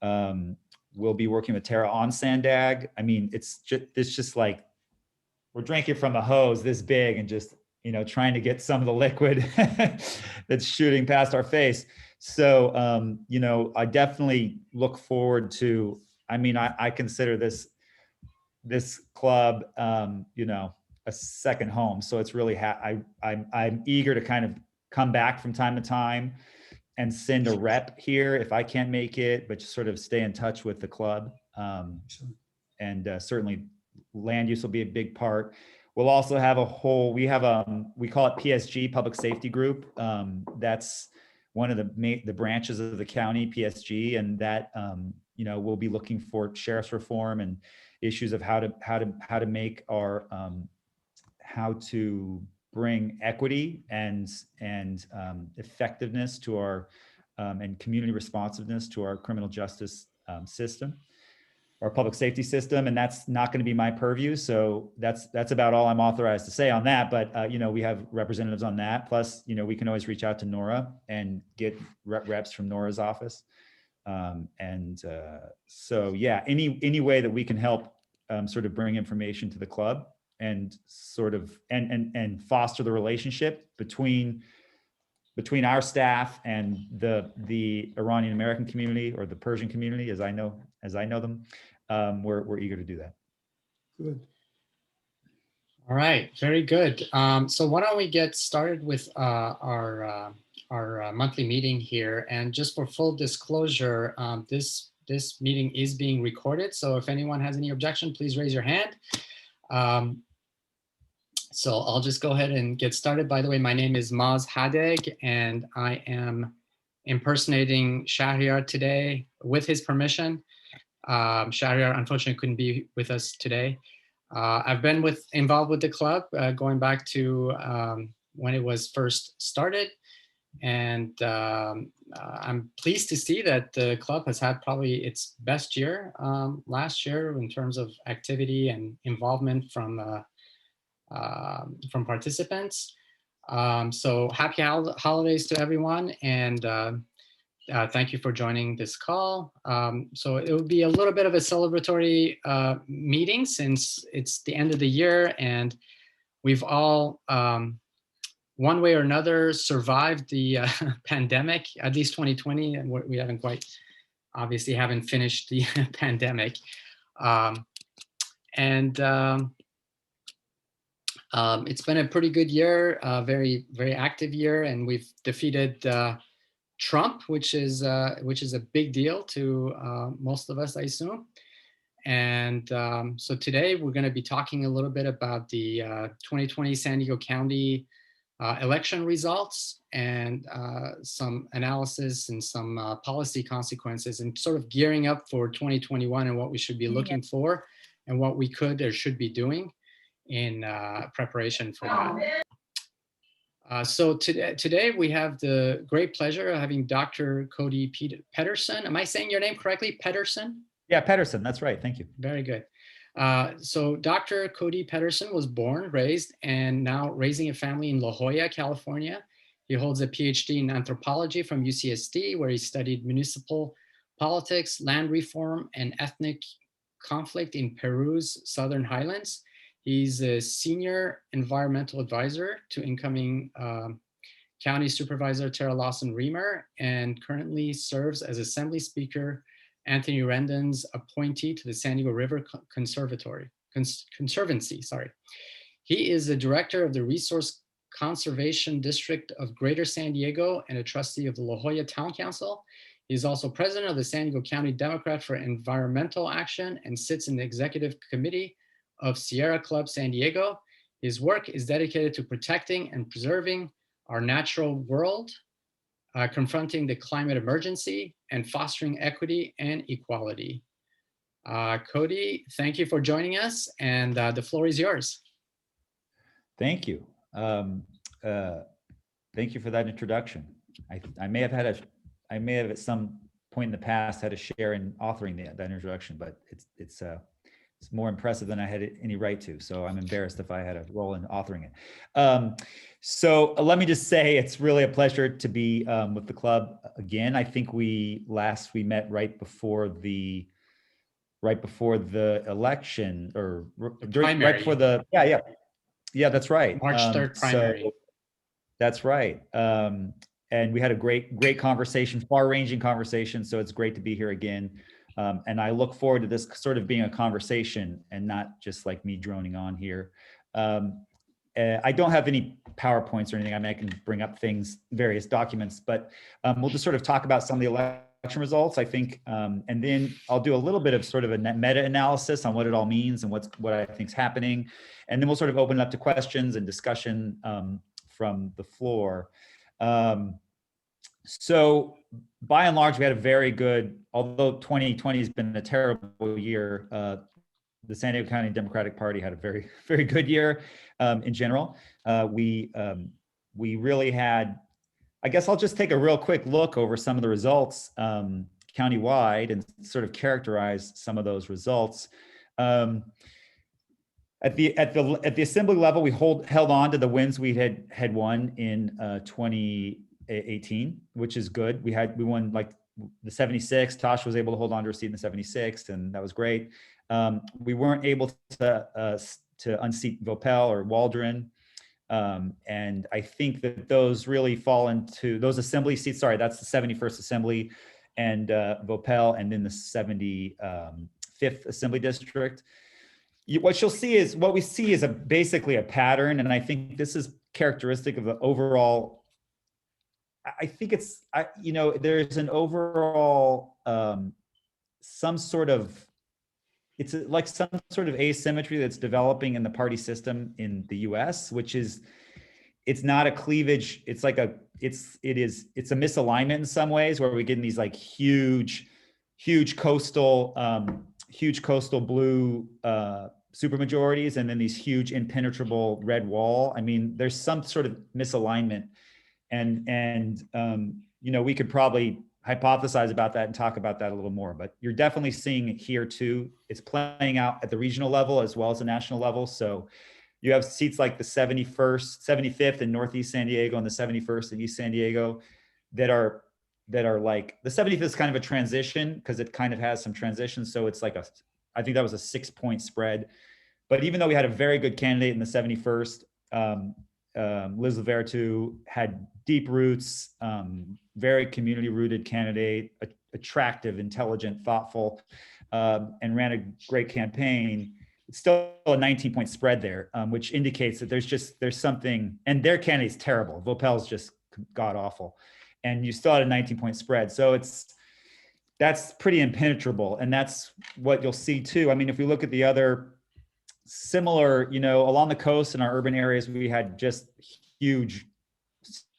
We'll be working with Tara on Sandag. I mean, it's just like we're drinking from a hose this big and just, you know, trying to get some of the liquid that's shooting past our face. So, you know, I definitely look forward to, I mean, I consider this club, you know, a second home. So it's really, I'm eager to kind of come back from time to time and send a rep here if I can't make it, but just sort of stay in touch with the club. And certainly land use will be a big part. We'll also have we call it PSG, Public Safety Group. That's one of the branches of the county, PSG, and that, you know, we'll be looking for sheriff's reform and issues of how to make our, how to bring equity and effectiveness to our, and community responsiveness to our criminal justice system, our public safety system. And that's not going to be my purview. So that's about all I'm authorized to say on that. But, you know, we have representatives on that. Plus, you know, we can always reach out to Nora and get reps from Nora's office. So yeah, any way that we can help sort of bring information to the club and sort of and foster the relationship between our staff and the Iranian American community, or the Persian community, as I know them, we're eager to do that. Good. All right, very good. So why don't we get started with our monthly meeting here? And just for full disclosure, this meeting is being recorded. So if anyone has any objection, please raise your hand. So I'll just go ahead and get started. By the way, my name is Maz Hadeg, and I am impersonating Shahryar today with his permission. Shahryar unfortunately couldn't be with us today. I've been involved with the club going back to when it was first started. And I'm pleased to see that the club has had probably its best year last year in terms of activity and involvement from participants. So happy holidays to everyone, and thank you for joining this call. So it will be a little bit of a celebratory meeting, since it's the end of the year and we've all one way or another survived the pandemic, at least 2020, and we haven't finished the pandemic. It's been a pretty good year, very, very active year, and we've defeated Trump, which is a big deal to most of us, I assume. And so today we're going to be talking a little bit about the 2020 San Diego County election results, and some analysis and some policy consequences, and sort of gearing up for 2021 and what we should be looking for and what we could or should be doing in preparation for that. So today we have the great pleasure of having Dr. Cody Pedersen. Am I saying your name correctly? Pedersen? Yeah, Pedersen, that's right. Thank you. Very good. So Dr. Cody Pedersen was born, raised, and now raising a family in La Jolla, California. He holds a PhD in anthropology from UCSD, where he studied municipal politics, land reform, and ethnic conflict in Peru's Southern Highlands. He's a senior environmental advisor to incoming County Supervisor Tara Lawson-Remer, and currently serves as Assembly Speaker Anthony Rendon's appointee to the San Diego River Conservancy. He is the director of the Resource Conservation District of Greater San Diego and a trustee of the La Jolla Town Council. He is also president of the San Diego County Democrat for Environmental Action and sits in the executive committee of Sierra Club San Diego. His work is dedicated to protecting and preserving our natural world, confronting the climate emergency, and fostering equity and equality. Cody, thank you for joining us, and the floor is yours. Thank you. Thank you for that introduction. I may have at some point in the past had a share in authoring that introduction, but it's it's more impressive than I had any right to. So I'm embarrassed if I had a role in authoring it. So let me just say, it's really a pleasure to be with the club again. I think we met right before the election, or right before the, yeah, that's right. March 3rd primary. So that's right. And we had a great conversation, far-ranging conversation. So it's great to be here again. And I look forward to this sort of being a conversation and not just like me droning on here. I don't have any PowerPoints or anything. I mean, I can bring up things, various documents, but we'll just sort of talk about some of the election results, I think. And then I'll do a little bit of sort of a meta-analysis on what it all means and what I think is happening. And then we'll sort of open it up to questions and discussion from the floor. So by and large, we had a very good, although 2020 has been a terrible year, the San Diego County Democratic Party had a very, very good year in general. We really had, I guess I'll just take a real quick look over some of the results countywide and sort of characterize some of those results. At the assembly level, we held on to the wins we had won in 2018, which is good. We won like the 76. Tosh was able to hold on to a seat in the 76th, and that was great. We weren't able to unseat Vopel or Waldron. And I think that those really fall into those assembly seats. Sorry, that's the 71st Assembly and Vopel, and then the 75th Assembly District. What we see is basically a pattern. And I think this is characteristic of the overall, I think there's an overall, it's like some sort of asymmetry that's developing in the party system in the US, which is, it's not a cleavage. It's like it's a misalignment in some ways, where we get in these like huge coastal blue supermajorities, and then these huge impenetrable red wall. I mean, there's some sort of misalignment, and we could probably hypothesize about that and talk about that a little more, but you're definitely seeing it here too. It's playing out at the regional level as well as the national level. So you have seats like the 75th in Northeast San Diego and the 71st in East San Diego that are like, the 75th is kind of a transition because it kind of has some transition. So it's like I think that was a 6-point spread. But even though we had a very good candidate in the 71st, Liz Levertu had deep roots, very community-rooted candidate, attractive, intelligent, thoughtful, and ran a great campaign. It's still a 19-point spread there, which indicates that there's something, and their candidate's terrible. Vopel's just god-awful. And you still had a 19-point spread. So that's pretty impenetrable. And that's what you'll see too. I mean, if we look at the other similar, along the coast in our urban areas, we had just huge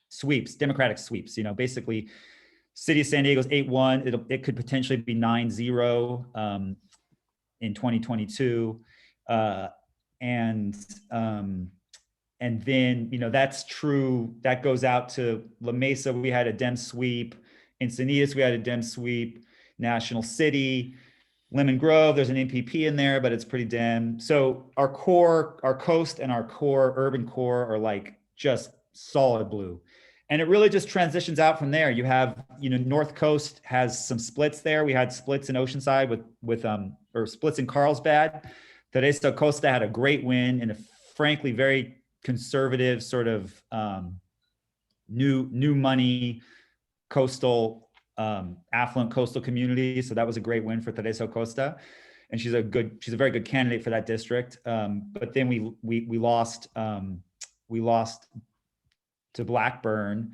sweeps, Democratic sweeps. Basically, City of San Diego's 8-1. It could potentially be 9-0 in 2022, and then that's true. That goes out to La Mesa. We had a Dem sweep. Encinitas, we had a Dem sweep. National City. Lemon Grove, there's an MPP in there, but it's pretty Dem. So our coast and our core, urban core, are like just solid blue. And it really just transitions out from there. You have, North Coast has some splits there. We had splits in Oceanside or splits in Carlsbad. Teresa Costa had a great win in a frankly very conservative sort of new money coastal, affluent coastal community. So that was a great win for Teresa Costa, and she's a very good candidate for that district. But then we lost to Blackburn,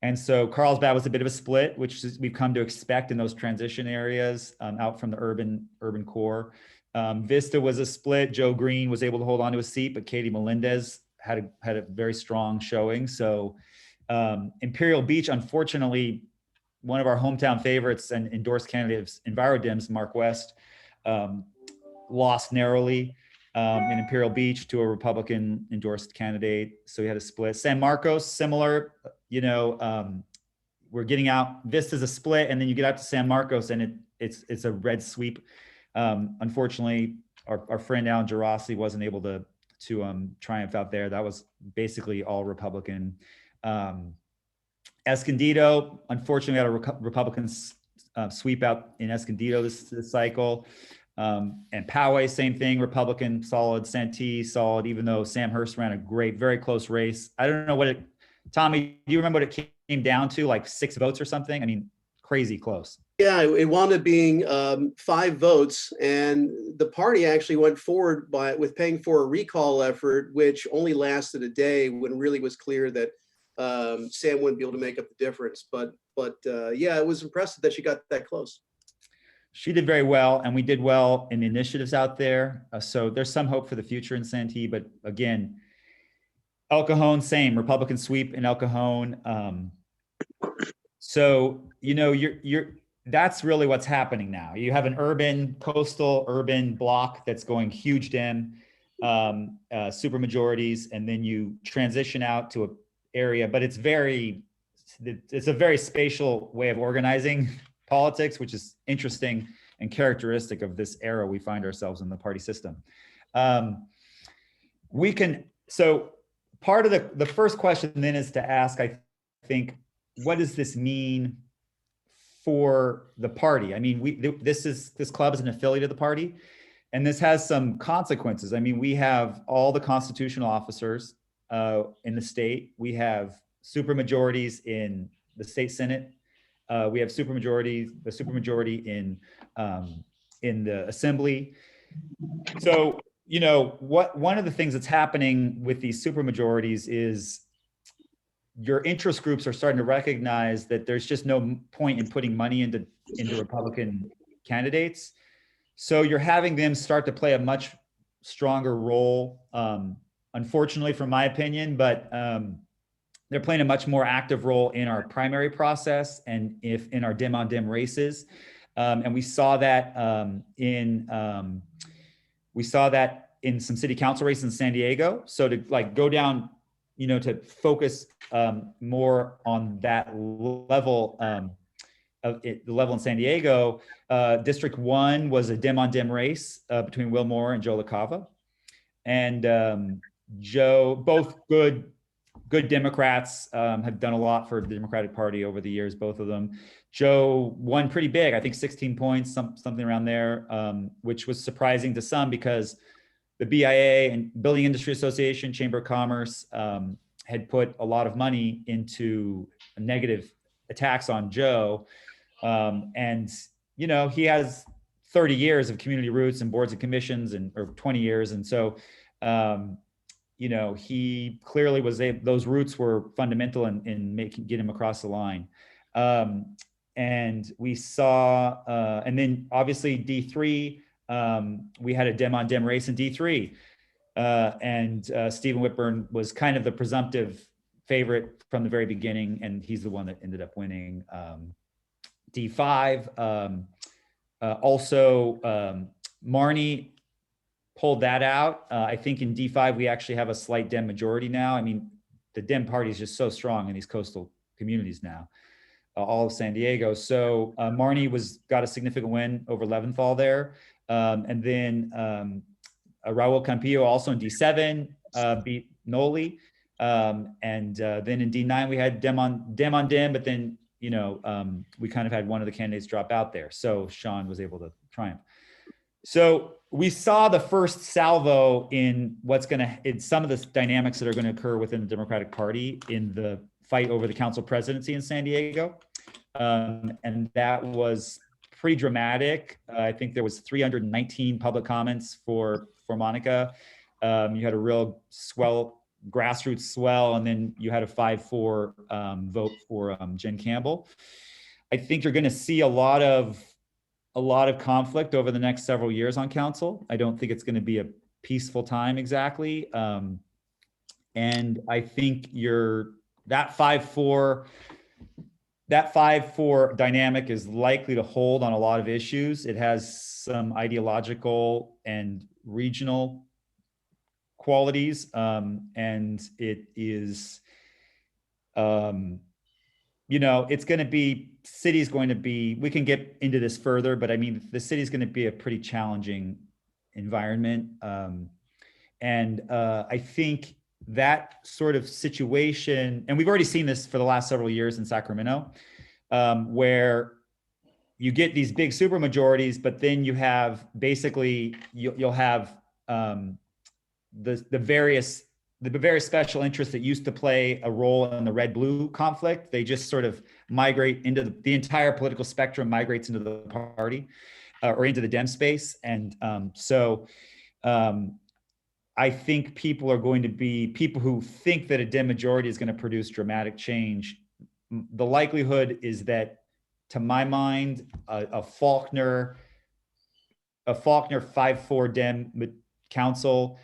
and so Carlsbad was a bit of a split, which we've come to expect in those transition areas out from the urban core. Vista was a split. Joe Green was able to hold on to a seat, but Katie Melendez had a very strong showing. So Imperial Beach, unfortunately, one of our hometown favorites and endorsed candidates, EnviroDems, Mark West, lost narrowly in Imperial Beach to a Republican endorsed candidate. So we had a split. San Marcos, similar, we're getting out. Vista's a split, and then you get out to San Marcos, and it's a red sweep. Unfortunately, our friend Alan Gerasi wasn't able to triumph out there. That was basically all Republican. Escondido, unfortunately, had a Republican sweep out in Escondido this cycle. And Poway, same thing, Republican, solid. Santee, solid, even though Sam Hurst ran a great, very close race. I don't know what it, Tommy, do you remember what it came down to? Like 6 votes or something? I mean, crazy close. Yeah, it wound up being 5 votes, and the party actually went forward with paying for a recall effort, which only lasted a day when it really was clear that Sam wouldn't be able to make up the difference. But yeah, it was impressive that she got that close. She did very well, and we did well in the initiatives out there. So there's some hope for the future in Santee, but again, El Cajon, same Republican sweep in El Cajon. So, that's really what's happening now. You have an coastal urban block that's going huge Dem, super majorities, and then you transition out to an area, but it's a very spatial way of organizing politics, which is interesting and characteristic of this era we find ourselves in the party system. So part of the first question then is to ask, I think, what does this mean for the party? I mean, this club is an affiliate of the party, and this has some consequences. I mean, we have all the constitutional officers in the state. We have supermajorities in the state Senate. We have the supermajority in the assembly. So, one of the things that's happening with these supermajorities is your interest groups are starting to recognize that there's just no point in putting money into Republican candidates. So you're having them start to play a much stronger role, unfortunately, from my opinion, but they're playing a much more active role in our primary process and in our Dem-on-Dem races. And we saw that in some city council races in San Diego. So to go down, to focus more on that level the level in San Diego, District 1 was a Dem-on-Dem race between Will Moore and Joe LaCava. And Joe, both good Democrats, have done a lot for the Democratic Party over the years, both of them. Joe won pretty big, I think 16 points, something around there, which was surprising to some because the BIA and Building Industry Association, Chamber of Commerce, had put a lot of money into negative attacks on Joe. And, he has 30 years of community roots and boards and commissions or 20 years. And so, he clearly those roots were fundamental in getting him across the line. And we saw, and then obviously D3, we had a Dem-on-Dem race in D3. And Stephen Whitburn was kind of the presumptive favorite from the very beginning, and he's the one that ended up winning. D5, also Marnie pulled that out. I think in D5, we actually have a slight Dem majority now. I mean, the Dem party is just so strong in these coastal communities now, all of San Diego. So Marnie got a significant win over Leventhal there. And then Raul Campillo also in D7 beat Noli. And then in D9, we had Dem on Dem, but then, we kind of had one of the candidates drop out there. So Sean was able to triumph. So we saw the first salvo in some of the dynamics that are going to occur within the Democratic Party in the fight over the council presidency in San Diego. And that was pretty dramatic. I think there was 319 public comments for Monica. You had a real grassroots swell, and then you had a 5-4 vote for Jen Campbell. I think you're going to see a lot of conflict over the next several years on council. I don't think it's going to be a peaceful time exactly. And I think that 5-4 dynamic is likely to hold on a lot of issues. It has some ideological and regional qualities, and it is, it's going to be, we can get into this further, but I mean, the city's going to be a pretty challenging environment. And I think that sort of situation, and we've already seen this for the last several years in Sacramento, where you get these big super majorities, but then you have basically, you'll have the various special interests that used to play a role in the red-blue conflict. They just sort of migrate into the entire political spectrum migrates into the party or into the Dem space. And I think people who think that a Dem majority is going to produce dramatic change. The likelihood is that, to my mind, a Faulkner 5-4 Dem council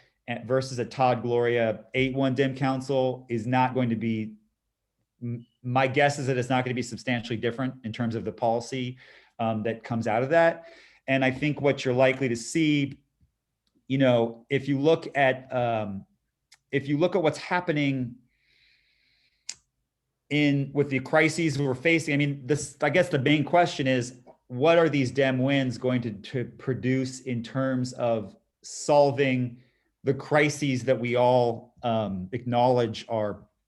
versus a Todd Gloria 8-1 Dem council is not going to be, my guess is that it's not going to be substantially different in terms of the policy that comes out of that. And I think what you're likely to see, if you look at what's happening with the crises we're facing, I mean, I guess the main question is, what are these Dem wins going to produce in terms of solving the crises that we all acknowledge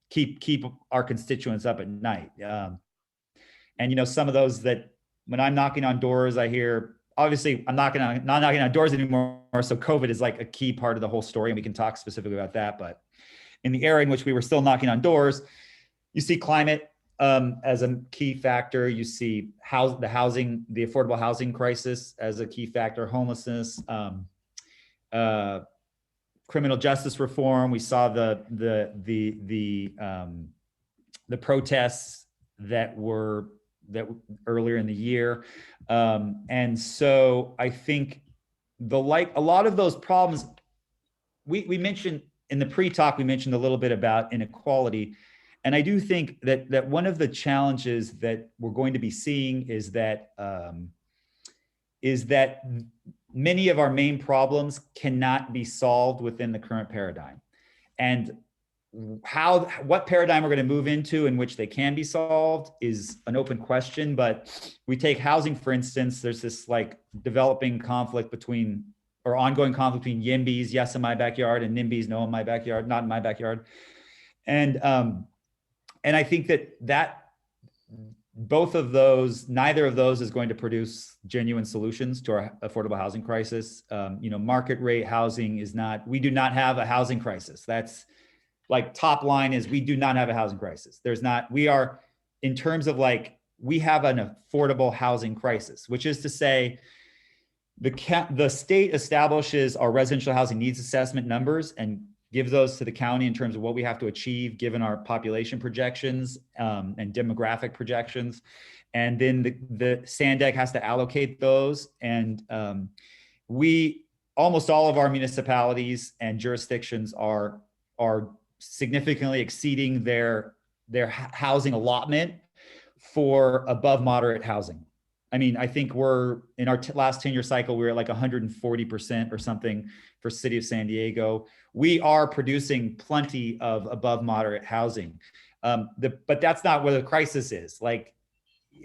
keep our constituents up at night? And some of those that, when I'm knocking on doors, I hear, obviously I'm not knocking on doors anymore. So COVID is like a key part of the whole story, and we can talk specifically about that. But in the era in which we were still knocking on doors, you see climate as a key factor. You see the affordable housing crisis as a key factor, homelessness, criminal justice reform. We saw the protests that were earlier in the year. And so I think a lot of those problems, we mentioned in the pre-talk, we mentioned a little bit about inequality. And I do think that one of the challenges that we're going to be seeing is that many of our main problems cannot be solved within the current paradigm. And what paradigm we're going to move into in which they can be solved is an open question. But we take housing, for instance. There's this developing conflict ongoing conflict between YIMBYs, yes in my backyard, and NIMBYs, no in my backyard, not in my backyard. And I think that both of those, neither of those is going to produce genuine solutions to our affordable housing crisis. Market rate housing is not, we do not have a housing crisis. That's top line is, we do not have a housing crisis. We are, in terms of we have an affordable housing crisis, which is to say the state establishes our residential housing needs assessment numbers and gives those to the county in terms of what we have to achieve given our population projections and demographic projections. And then the SANDAG has to allocate those. And almost all of our municipalities and jurisdictions are significantly exceeding their housing allotment for above moderate housing. I mean, I think we're in our last 10-year cycle, we were at 140% or something for City of San Diego. We are producing plenty of above moderate housing, but that's not where the crisis is.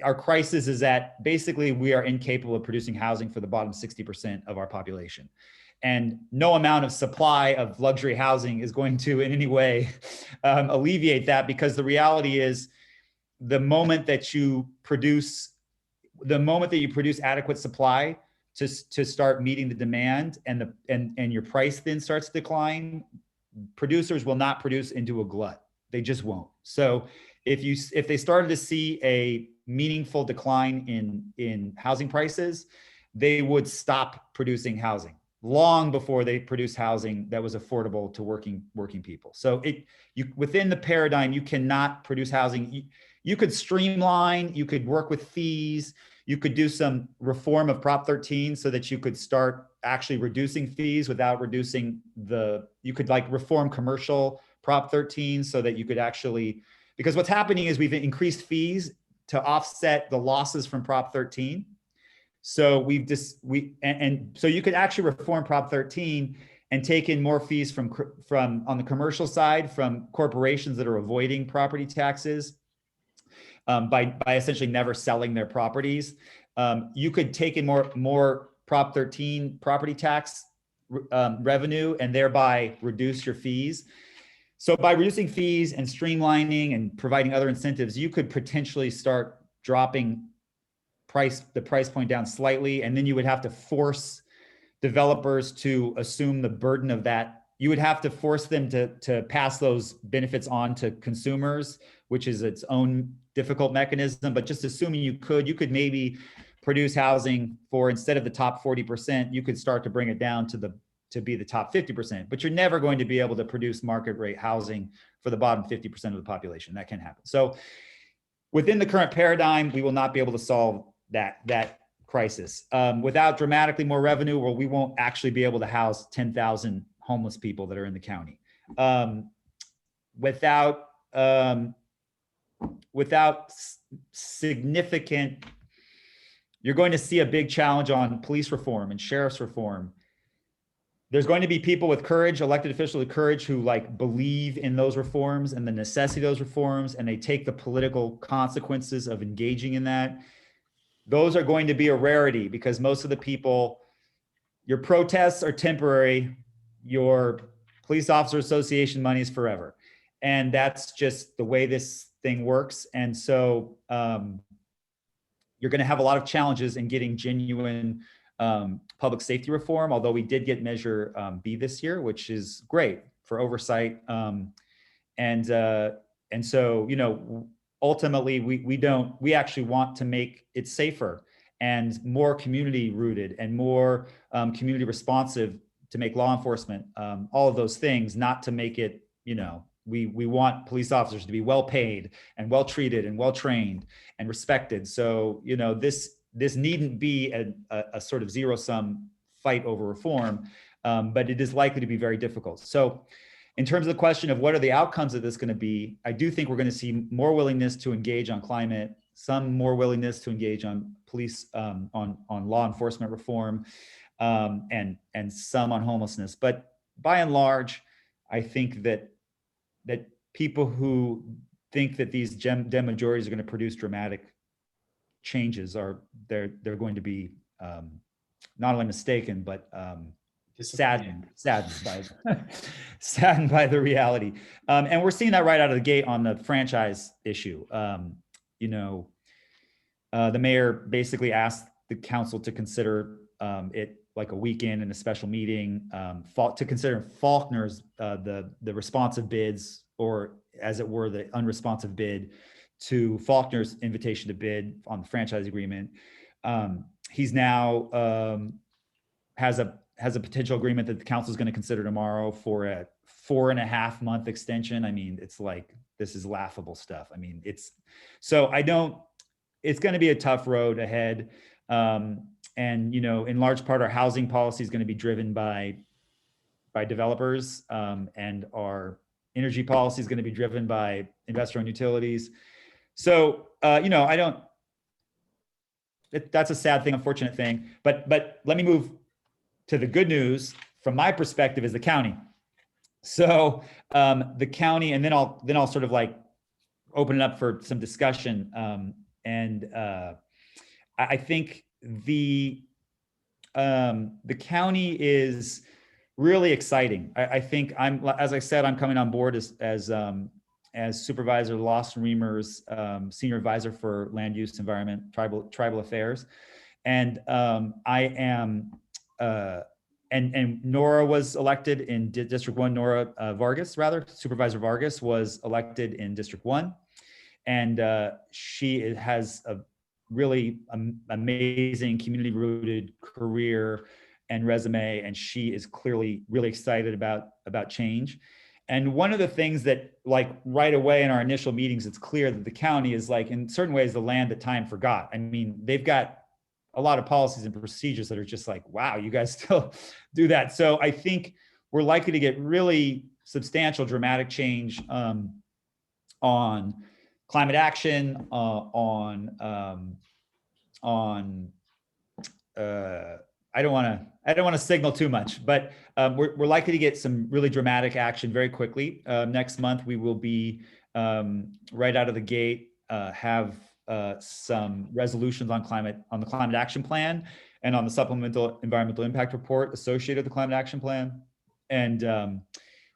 Our crisis is that basically we are incapable of producing housing for the bottom 60% of our population. And no amount of supply of luxury housing is going to in any way alleviate that, because the reality is the moment that you produce adequate supply to start meeting the demand and your price then starts to decline, producers will not produce into a glut. They just won't. So if they started to see a meaningful decline in housing prices, they would stop producing housing long before they produce housing that was affordable to working people. So within the paradigm, you cannot produce housing. You could streamline, you could work with fees, you could do some reform of Prop 13 so that you could start actually reducing fees without reducing you could reform commercial Prop 13 so that you could actually, because what's happening is we've increased fees to offset the losses from Prop 13. So so you could actually reform Prop 13 and take in more fees from on the commercial side from corporations that are avoiding property taxes by essentially never selling their properties. You could take in more Prop 13 property tax revenue and thereby reduce your fees. So by reducing fees and streamlining and providing other incentives, you could potentially start dropping the price point down slightly, and then you would have to force developers to assume the burden of that. You would have to force them to pass those benefits on to consumers, which is its own difficult mechanism. But just assuming you could maybe produce housing for, instead of the top 40%, you could start to bring it down to be the top 50%. But you're never going to be able to produce market rate housing for the bottom 50% of the population. That can happen. So within the current paradigm, we will not be able to solve that crisis. Without dramatically more revenue, well, we won't actually be able to house 10,000 homeless people that are in the county. Without significant, you're going to see a big challenge on police reform and sheriff's reform. There's going to be people with courage, elected officials with courage, who believe in those reforms and the necessity of those reforms, and they take the political consequences of engaging in that. Those are going to be a rarity, because most of the people, your protests are temporary, your police officer association money is forever. And that's just the way this thing works. And so you're going to have a lot of challenges in getting genuine public safety reform, although we did get Measure B this year, which is great for oversight. And so, ultimately, we actually want to make it safer and more community rooted and more community responsive, to make law enforcement, all of those things, not to make it, we want police officers to be well paid and well treated and well trained and respected. So, this needn't be a sort of zero-sum fight over reform, but it is likely to be very difficult. So in terms of the question of what are the outcomes of this going to be, I do think we're going to see more willingness to engage on climate, some more willingness to engage on police, on law enforcement reform, and some on homelessness. But by and large, I think that people who think that these Dem majorities are going to produce dramatic changes they're going to be not only mistaken, but saddened by the reality. And we're seeing that right out of the gate on the franchise issue. The mayor basically asked the council to consider it like a weekend in a special meeting, to consider Faulkner's, the responsive bids, or as it were, the unresponsive bid to Faulkner's invitation to bid on the franchise agreement. He's now has a potential agreement that the council is going to consider tomorrow for a 4.5-month extension. I mean, it's like, this is laughable stuff. I mean, it's going to be a tough road ahead. And, in large part, our housing policy is going to be driven by developers, and our energy policy is going to be driven by investor-owned utilities. So, that's a sad thing, unfortunate thing, but let me move to the good news from my perspective as the county. So the county, and then I'll sort of open it up for some discussion. I think the county is really exciting. I think as I said, I'm coming on board as supervisor of Lawson Reamer's senior advisor for land use, environment, tribal affairs, and I am. And Nora was elected in District 1. Supervisor Vargas was elected in District 1. And she has a really amazing community-rooted career and resume, and she is clearly really excited about change. And one of the things that, right away in our initial meetings, it's clear that the county is, in certain ways, the land that time forgot. I mean, they've got a lot of policies and procedures that are just wow, you guys still do that. So I think we're likely to get really substantial, dramatic change on climate action, on I don't want to signal too much, but we're likely to get some really dramatic action very quickly. Next month, we will be right out of the gate have some resolutions on the climate action plan, and on the supplemental environmental impact report associated with the climate action plan. And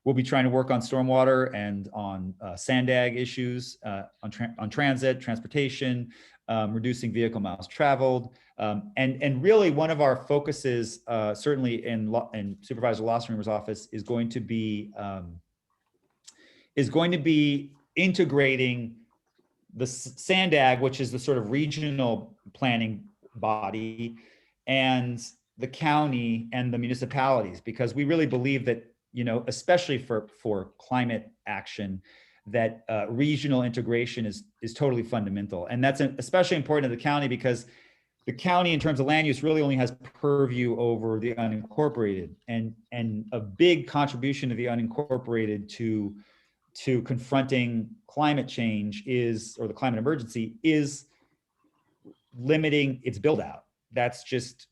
we'll be trying to work on stormwater and on sandag issues, on transit, transportation, reducing vehicle miles traveled. And really one of our focuses, certainly in Supervisor Lossinger's office, is going to be integrating the sandag, which is the sort of regional planning body, and the county and the municipalities, because we really believe that, you know, especially for climate action, that regional integration is totally fundamental. And that's especially important to the county, because the county, in terms of land use, really only has purview over the unincorporated, and a big contribution of the unincorporated to confronting climate change or the climate emergency, is limiting its build out. That's just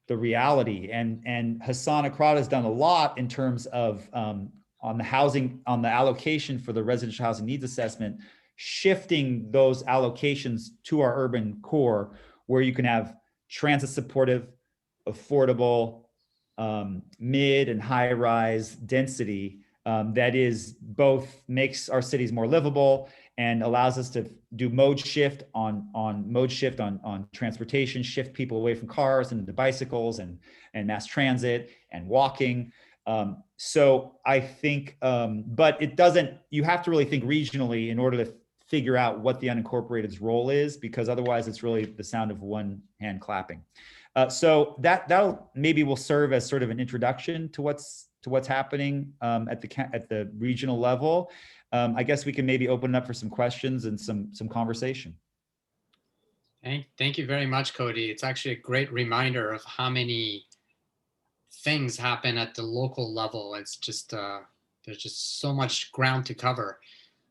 the reality. And Hassan Akrad has done a lot in terms of on the allocation for the residential housing needs assessment, shifting those allocations to our urban core, where you can have transit supportive, affordable, mid and high rise density that is both makes our cities more livable and allows us to do mode shift on transportation, shift people away from cars and into bicycles and mass transit and walking. So I think, but it doesn't, you have to really think regionally in order to figure out what the unincorporated's role is, because otherwise it's really the sound of one hand clapping. So that'll maybe will serve as sort of an introduction to what's happening at the regional level. I guess we can maybe open it up for some questions and some conversation. Thank you very much, Cody. It's actually a great reminder of how many things happen at the local level. It's just there's just so much ground to cover.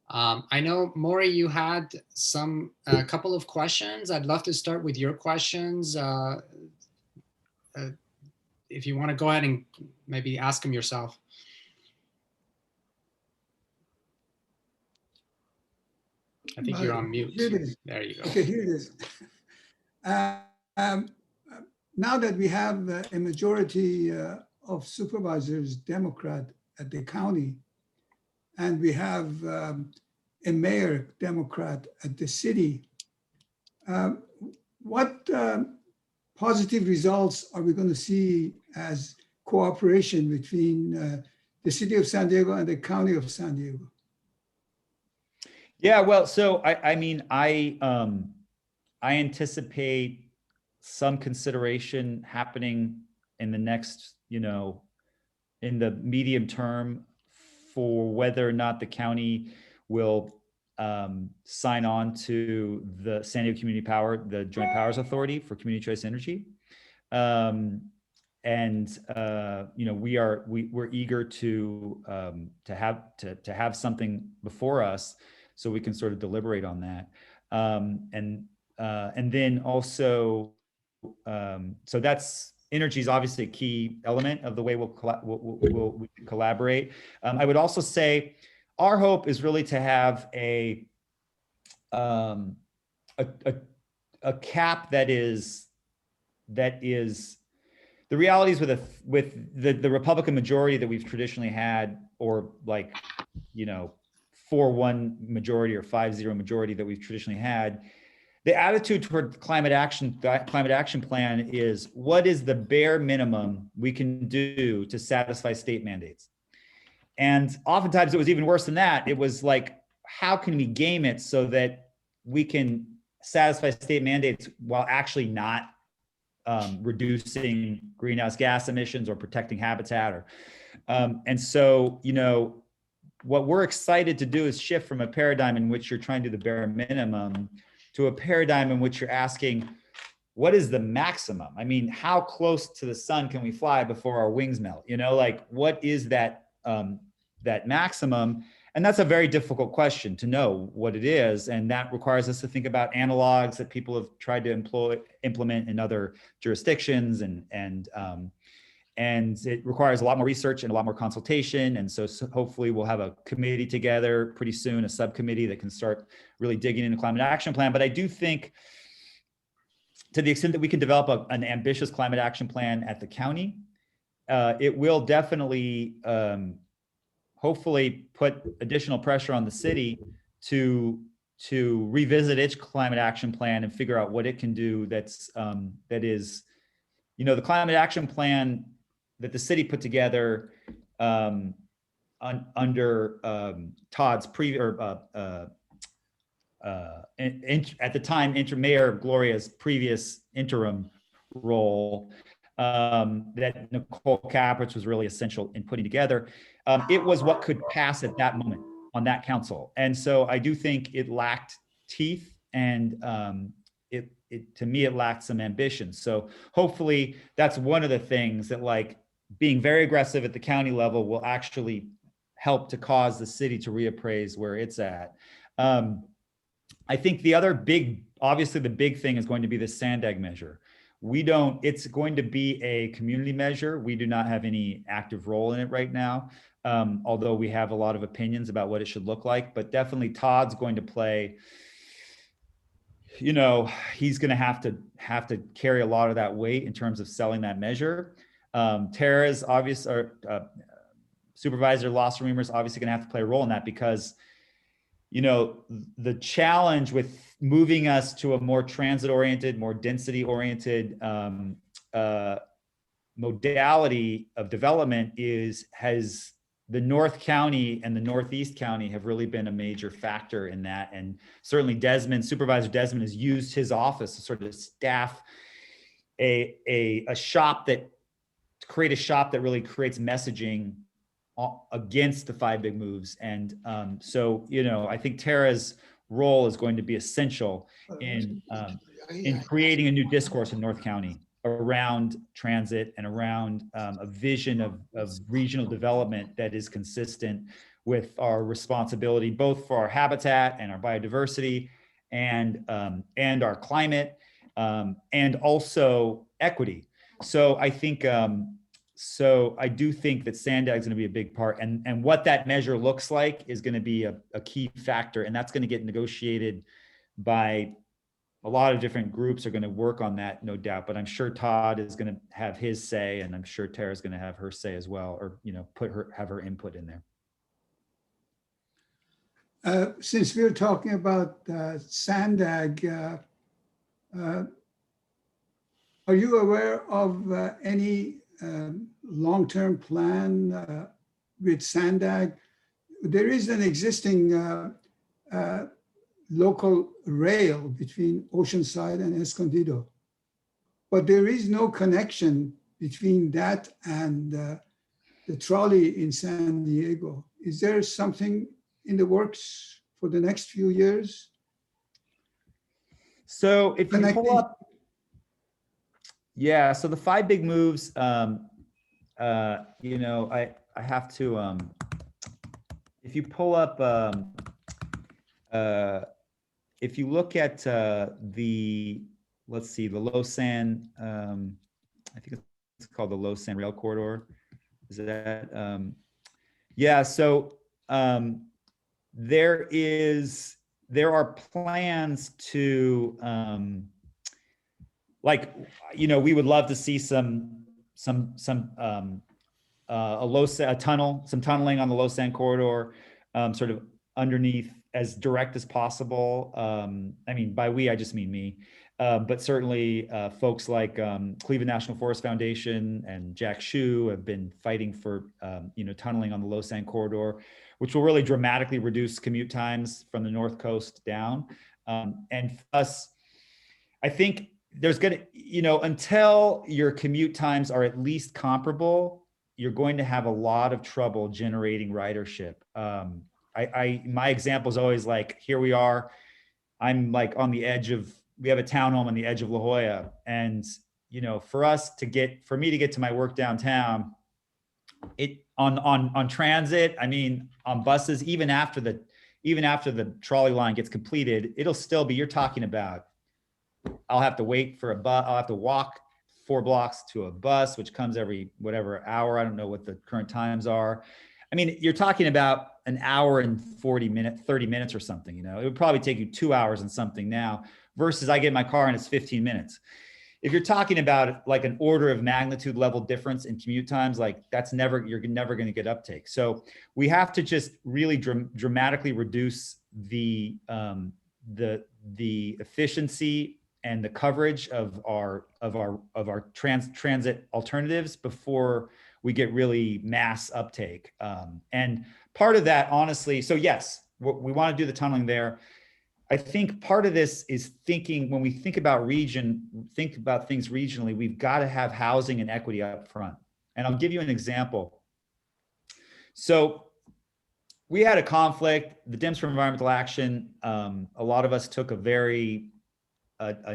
I know, Maury, you had a couple of questions. I'd love to start with your questions. If you want to go ahead and maybe ask them yourself. I think you're on mute. Here it is. There you go. Okay, here it is. Now that we have a majority of supervisors Democrat at the county, and we have a mayor Democrat at the city, what positive results are we going to see as cooperation between the city of San Diego and the county of San Diego? Yeah, well, so I mean, I anticipate some consideration happening in the next, in the medium term, for whether or not the county will sign on to the San Diego Community Power, the Joint Powers Authority for Community Choice Energy. We're eager to have something before us so we can sort of deliberate on that. And then also, so that's, energy is obviously a key element of the way we can collaborate. I would also say our hope is really to have a cap that is the realities with the Republican majority that we've traditionally had, or 4-1 majority or 5-0 majority that we've traditionally had. The attitude toward climate action plan is, what is the bare minimum we can do to satisfy state mandates? And oftentimes it was even worse than that. It was like, how can we game it so that we can satisfy state mandates while actually not reducing greenhouse gas emissions or protecting habitat? And so, what we're excited to do is shift from a paradigm in which you're trying to do the bare minimum to a paradigm in which you're asking, what is the maximum? I mean, how close to the sun can we fly before our wings melt? What is that maximum? And that's a very difficult question to know what it is. And that requires us to think about analogs that people have tried to implement in other jurisdictions. And it requires a lot more research and a lot more consultation. And so hopefully we'll have a committee together pretty soon, a subcommittee that can start really digging into climate action plan. But I do think to the extent that we can develop an ambitious climate action plan at the county, it will definitely, hopefully put additional pressure on the city to revisit its climate action plan and figure out what it can do that is, the climate action plan that the city put together under Todd's at the time, Mayor Gloria's previous interim role, that Nicole Capritz was really essential in putting together. It was what could pass at that moment on that council. And so I do think it lacked teeth, and to me, it lacked some ambition. So hopefully that's one of the things that, like, being very aggressive at the county level will actually help to cause the city to reappraise where it's at. I think the other obviously the big thing is going to be the Sandag measure. It's going to be a community measure. We do not have any active role in it right now, although we have a lot of opinions about what it should look like, but definitely Todd's going to play, he's going to have to carry a lot of that weight in terms of selling that measure. Tara's Supervisor Losser-Reamer is obviously going to have to play a role in that, because the challenge with moving us to a more transit-oriented, more density-oriented modality of development has the North County and the Northeast County have really been a major factor in that. And certainly Supervisor Desmond has used his office to sort of staff a shop that really creates messaging against the 5 big moves. And so, I think Tara's role is going to be essential in creating a new discourse in North County around transit and around a vision of regional development that is consistent with our responsibility, both for our habitat and our biodiversity and our climate, and also equity. So I think, I do think that Sandag is going to be a big part, and what that measure looks like is going to be a key factor, and that's going to get negotiated by a lot of different groups are going to work on that, no doubt. But I'm sure Todd is going to have his say, and I'm sure Tara's going to have her say as well, or have her input in there. Since we're talking about Sandag, are you aware of any long-term plan with Sandag? There is an existing local rail between Oceanside and Escondido, but there is no connection between that and the trolley in San Diego. Is there something in the works for the next few years? So if you pull up, so the 5 big moves, I have to, if you pull up, if you look at the Lausanne, I think it's called the Lausanne Rail Corridor. Is that, so there are plans to, we would love to see some tunneling on the Lausanne corridor, sort of underneath, as direct as possible. I mean, by we, I just mean me, but certainly folks like Cleveland National Forest Foundation and Jack Shue have been fighting for, tunneling on the Lausanne corridor, which will really dramatically reduce commute times from the North Coast down. And thus, I think there's gonna, until your commute times are at least comparable, you're going to have a lot of trouble generating ridership. My example is always like, here we are, I'm like on the edge of, we have a townhome on the edge of La Jolla. And, for me to get to my work downtown, on transit, I mean, on buses, even after the trolley line gets completed, it'll still be, you're talking about, I'll have to wait for a bus, I'll have to walk 4 blocks to a bus, which comes every whatever hour. I don't know what the current times are. I mean, you're talking about an hour and 30 minutes or something, it would probably take you 2 hours and something now. versus I get in my car and it's 15 minutes. If you're talking about like an order of magnitude level difference in commute times, like you're never going to get uptake. So we have to just really dramatically reduce the efficiency and the coverage of our transit alternatives before we get really mass uptake. And part of that, honestly, so yes, we want to do the tunneling there. I think part of this is thinking, when we think about things regionally, we've got to have housing and equity up front. And I'll give you an example. So we had a conflict, the Dems for Environmental Action. A lot of us took a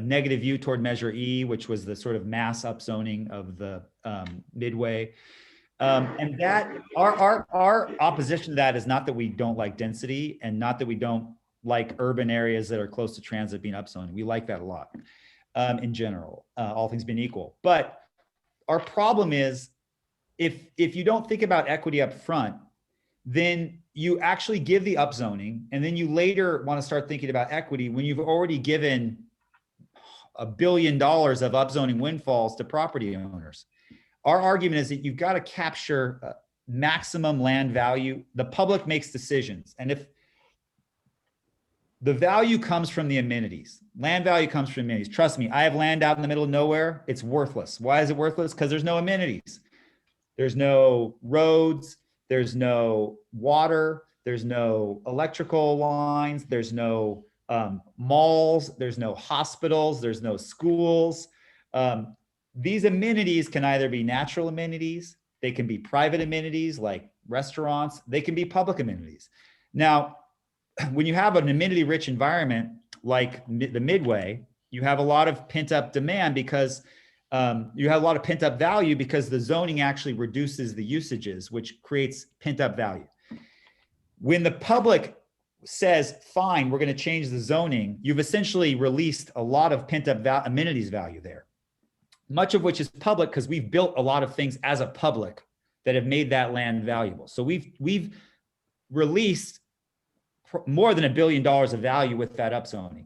negative view toward Measure E, which was the sort of mass upzoning of the Midway. And that our opposition to that is not that we don't like density and not that we don't like urban areas that are close to transit being upzoned. We like that a lot in general, all things being equal. But our problem is if you don't think about equity up front, then you actually give the upzoning, and then you later want to start thinking about equity when you've already given $1 billion of upzoning windfalls to property owners. Our argument is that you've got to capture maximum land value. The public makes decisions. And if the value comes from the amenities, land value comes from amenities. Trust me, I have land out in the middle of nowhere. It's worthless. Why is it worthless? Because there's no amenities. There's no roads. There's no water. There's no electrical lines. There's no malls. There's no hospitals. There's no schools. These amenities can either be natural amenities. They can be private amenities like restaurants. They can be public amenities. Now, when you have an amenity-rich environment like the Midway, you have a lot of pent-up demand because you have a lot of pent-up value because the zoning actually reduces the usages, which creates pent-up value. When the public says, fine, we're going to change the zoning, you've essentially released a lot of pent-up amenities value there, much of which is public because we've built a lot of things as a public that have made that land valuable. So we've released more than $1 billion of value with that upzoning.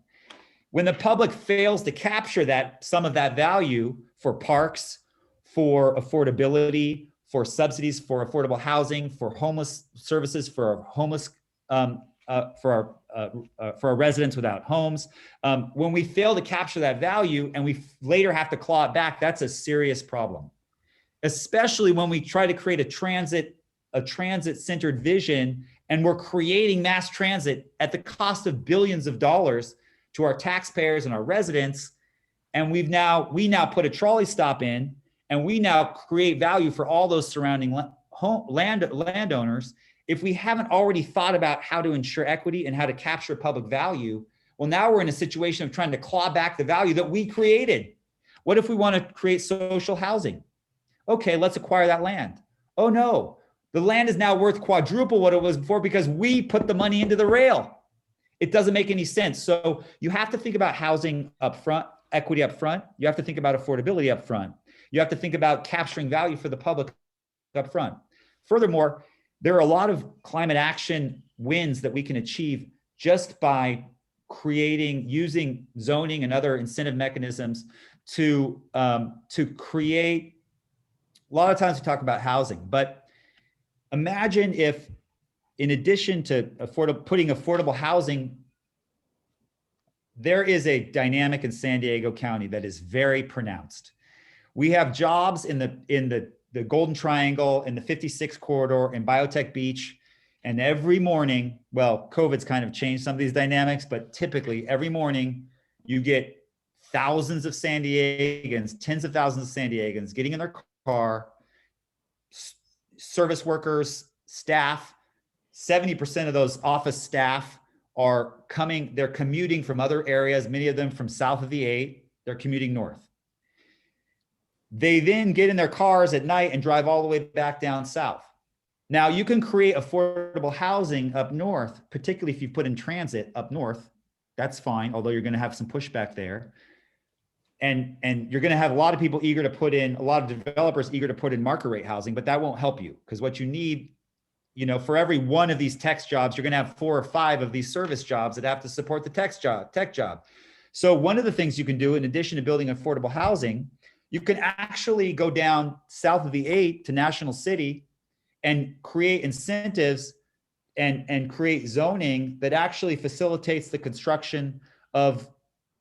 When the public fails to capture some of that value for parks, for affordability, for subsidies, for affordable housing, for homeless services, for homeless, for our residents without homes, when we fail to capture that value and we later have to claw it back, that's a serious problem. Especially when we try to create a transit-centered vision, and we're creating mass transit at the cost of billions of dollars to our taxpayers and our residents. And we now put a trolley stop in, and we now create value for all those surrounding landowners. If we haven't already thought about how to ensure equity and how to capture public value, well, now we're in a situation of trying to claw back the value that we created. What if we want to create social housing? Okay, let's acquire that land. Oh no, the land is now worth quadruple what it was before because we put the money into the rail. It doesn't make any sense. So you have to think about housing up front, equity up front. You have to think about affordability up front. You have to think about capturing value for the public up front. Furthermore, there are a lot of climate action wins that we can achieve just by using zoning and other incentive mechanisms to create. A lot of times we talk about housing, but imagine if, in addition to putting affordable housing, there is a dynamic in San Diego County that is very pronounced. We have jobs in the Golden Triangle, in the 56 corridor, in Biotech Beach, and every morning, well, COVID's kind of changed some of these dynamics, but typically every morning you get thousands of San Diegans, tens of thousands of San Diegans getting in their car, service workers, staff. 70% of those office staff they're commuting from other areas, many of them from south of the 8, they're commuting north. They then get in their cars at night and drive all the way back down south. Now you can create affordable housing up north, particularly if you put in transit up north, that's fine, although you're gonna have some pushback there. And you're gonna have a lot of people a lot of developers eager to put in market rate housing, but that won't help you because what you need, for every one of these tech jobs, you're gonna have 4 or 5 of these service jobs that have to support the tech job. So one of the things you can do, in addition to building affordable housing, you can actually go down south of the 8 to National City and create incentives and create zoning that actually facilitates the construction of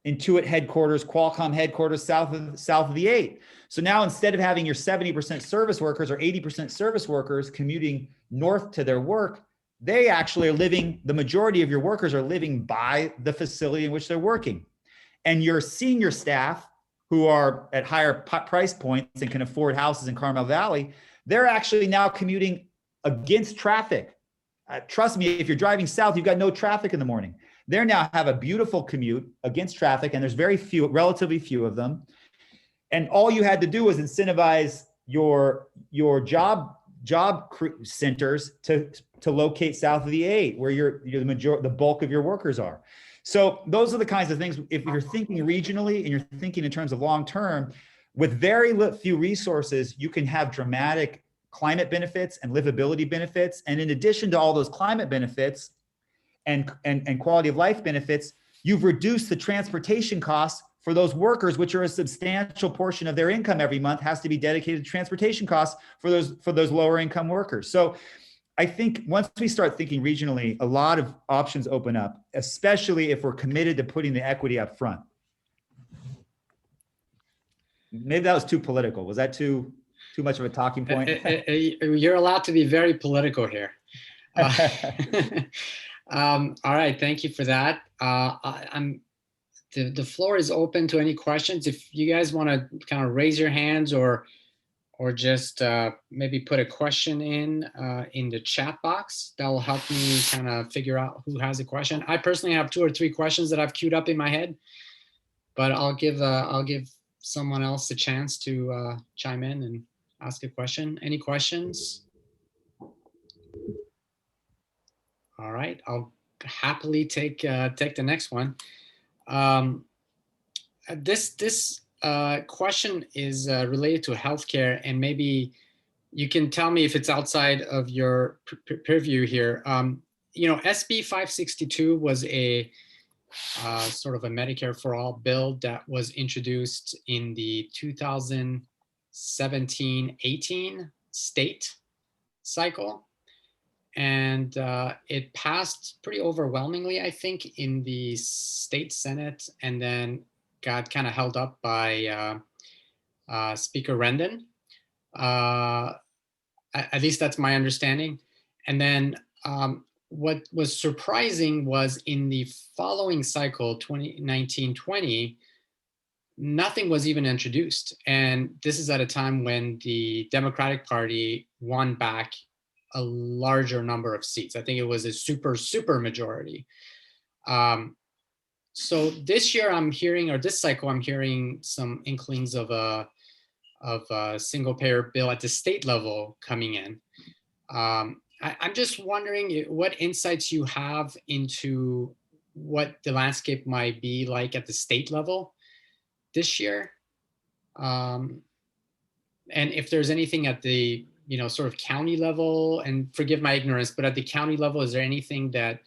Intuit headquarters, Qualcomm headquarters south of the 8. So now, instead of having your 70% service workers or 80% service workers commuting north to their work, they actually are living, the majority of your workers are living by the facility in which they're working. And your senior staff, who are at higher price points and can afford houses in Carmel Valley, they're actually now commuting against traffic. Trust me, if you're driving south, you've got no traffic in the morning. They now have a beautiful commute against traffic, and there's relatively few of them. And all you had to do was incentivize your job centers to locate south of the 8, where the bulk of your workers are. So those are the kinds of things. If you're thinking regionally and you're thinking in terms of long term, with very few resources, you can have dramatic climate benefits and livability benefits. And in addition to all those climate benefits and quality of life benefits, you've reduced the transportation costs for those workers, which are a substantial portion of their income every month has to be dedicated to transportation costs for those lower income workers. So I think once we start thinking regionally, a lot of options open up, especially if we're committed to putting the equity up front. Maybe that was too political. Was that too much of a talking point? You're allowed to be very political here. All right, thank you for that. The floor is open to any questions. If you guys want to kind of raise your hands or just maybe put a question in the chat box, that will help me kind of figure out who has a question. I personally have 2 or 3 questions that I've queued up in my head, but I'll give someone else a chance to chime in and ask a question. Any questions? All right, I'll happily take the next one. This question is related to healthcare, and maybe you can tell me if it's outside of your purview here. SB 562 was a sort of a Medicare for all bill that was introduced in the 2017-18 state cycle. And it passed pretty overwhelmingly, I think, in the state Senate, and then got kind of held up by Speaker Rendon. At least that's my understanding. And then what was surprising was in the following cycle, 2019-20, nothing was even introduced. And this is at a time when the Democratic Party won back a larger number of seats. I think it was a super majority. So this year I'm hearing, or this cycle, I'm hearing some inklings of a single payer bill at the state level coming in. I'm just wondering what insights you have into what the landscape might be like at the state level this year. And if there's anything at the sort of county level, and forgive my ignorance, but at the county level, is there anything that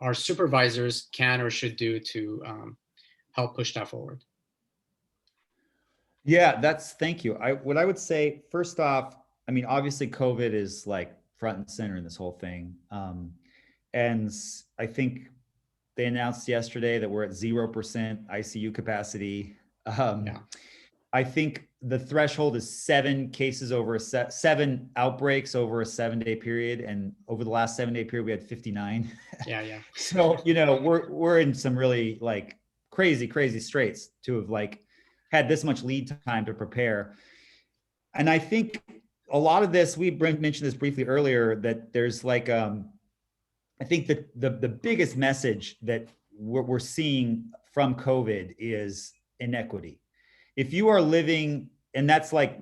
our supervisors can or should do to help push that forward? Yeah, thank you. What I would say, first off, I mean, obviously COVID is like front and center in this whole thing. And I think they announced yesterday that we're at 0% ICU capacity. Yeah. I think the threshold is 7 cases over 7 outbreaks over a 7-day period, and over the last 7-day period we had 59. Yeah. So we're in some really like crazy straits to have like had this much lead time to prepare. And I think a lot of this, we mentioned this briefly earlier, that there's like I think that the biggest message that we're seeing from COVID is inequity. If you are living, and that's like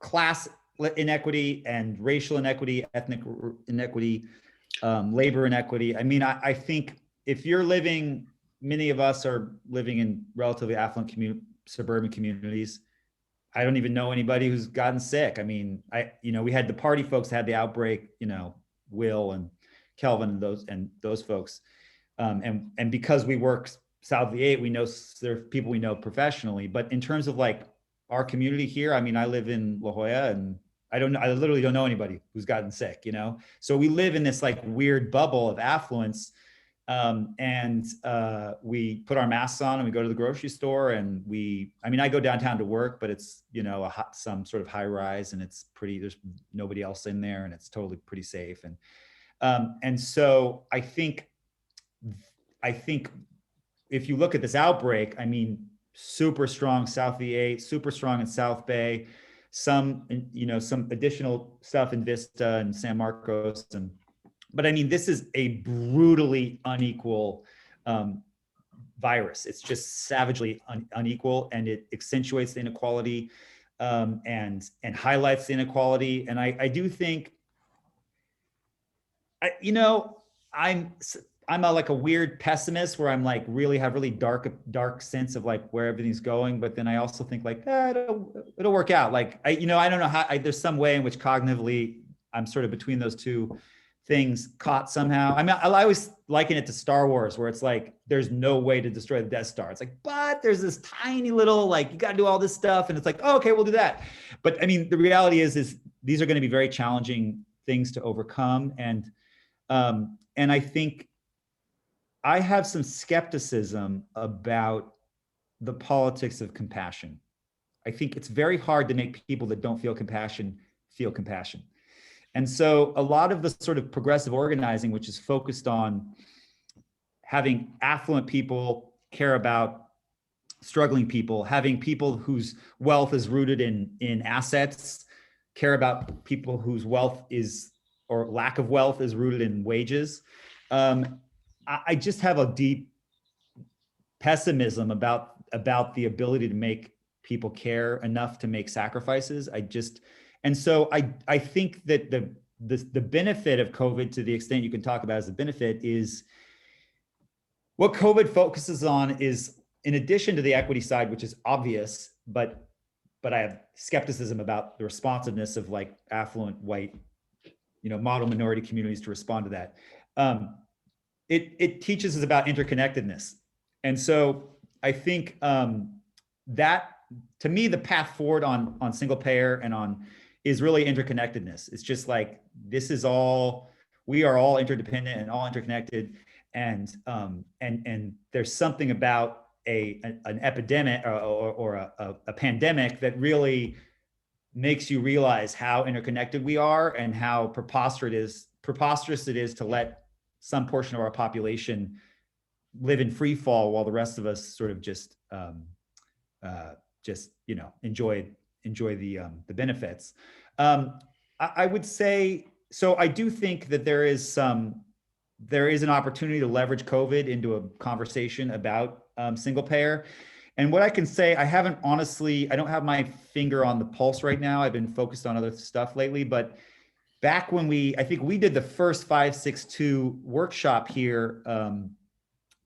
class inequity and racial inequity, ethnic inequity, labor inequity. I mean, I think if you're living, many of us are living in relatively affluent suburban communities. I don't even know anybody who's gotten sick. I mean, we had the party folks had the outbreak, Will and Kelvin and those folks. And because we work south of the 8, we know there are people we know professionally, but in terms of like our community here, I mean, I live in La Jolla, and I literally don't know anybody who's gotten sick, you know? So we live in this like weird bubble of affluence. We put our masks on and we go to the grocery store, and I go downtown to work, but it's, you know, some sort of high rise, and it's pretty, there's nobody else in there, and it's totally pretty safe. And so I think if you look at this outbreak, I mean, super strong south of the 8, super strong in South Bay, some additional stuff in Vista and San Marcos. But I mean, this is a brutally unequal virus. It's just savagely unequal, and it accentuates the inequality and highlights the inequality. And I do think, I'm like a weird pessimist where I'm like have really dark sense of like where everything's going. But then I also think like, it'll work out. Like, I don't know how, there's some way in which cognitively I'm sort of between those two things caught somehow. I mean, I always liken it to Star Wars, where it's like, there's no way to destroy the Death Star. It's like, but there's this tiny little, like, you got to do all this stuff. And it's like, oh, okay, we'll do that. But I mean, the reality is these are going to be very challenging things to overcome. And I think I have some skepticism about the politics of compassion. I think it's very hard to make people that don't feel compassion feel compassion. And so a lot of the sort of progressive organizing, which is focused on having affluent people care about struggling people, having people whose wealth is rooted in assets care about people whose wealth is, or lack of wealth is rooted in wages. I just have a deep pessimism about the ability to make people care enough to make sacrifices. And so I think that the benefit of COVID, to the extent you can talk about as a benefit, is what COVID focuses on is, in addition to the equity side, which is obvious, but I have skepticism about the responsiveness of like affluent white, model minority communities to respond to that. It teaches us about interconnectedness. And so I think that, to me, the path forward on single payer and is really interconnectedness. It's just like, we are all interdependent and all interconnected. And there's something about an epidemic or a pandemic that really makes you realize how interconnected we are, and how preposterous it is to let some portion of our population live in free fall while the rest of us sort of just enjoy the benefits. I would say, so I do think that there is an opportunity to leverage COVID into a conversation about single payer. And what I can say, I don't have my finger on the pulse right now. I've been focused on other stuff lately, but back when I think we did the first 562 workshop here,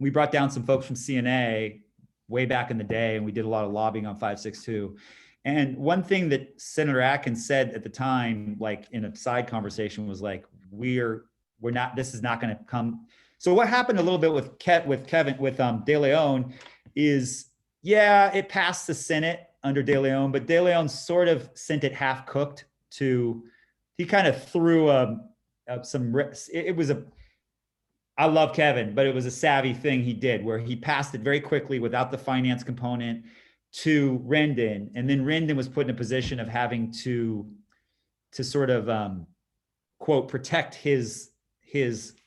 we brought down some folks from CNA way back in the day, and we did a lot of lobbying on 562. And one thing that Senator Atkins said at the time, like in a side conversation, was like, this is not going to come. So what happened a little bit with De Leon is, yeah, it passed the Senate under De Leon, but De Leon sort of sent it half cooked he kind of threw some rips. I love Kevin, but it was a savvy thing he did, where he passed it very quickly without the finance component to Rendon. And then Rendon was put in a position of having to sort of, quote, protect his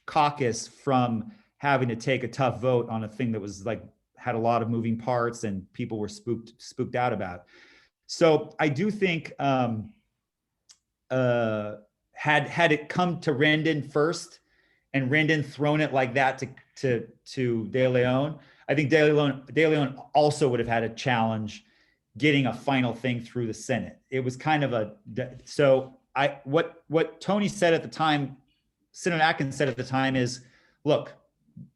caucus from having to take a tough vote on a thing that was like, had a lot of moving parts and people were spooked out about. So I do think, had it come to Rendon first, and Rendon thrown it like that to De Leon, I think De Leon also would have had a challenge getting a final thing through the Senate. It was kind of what Tony said at the time, Senator Atkins said at the time is, look,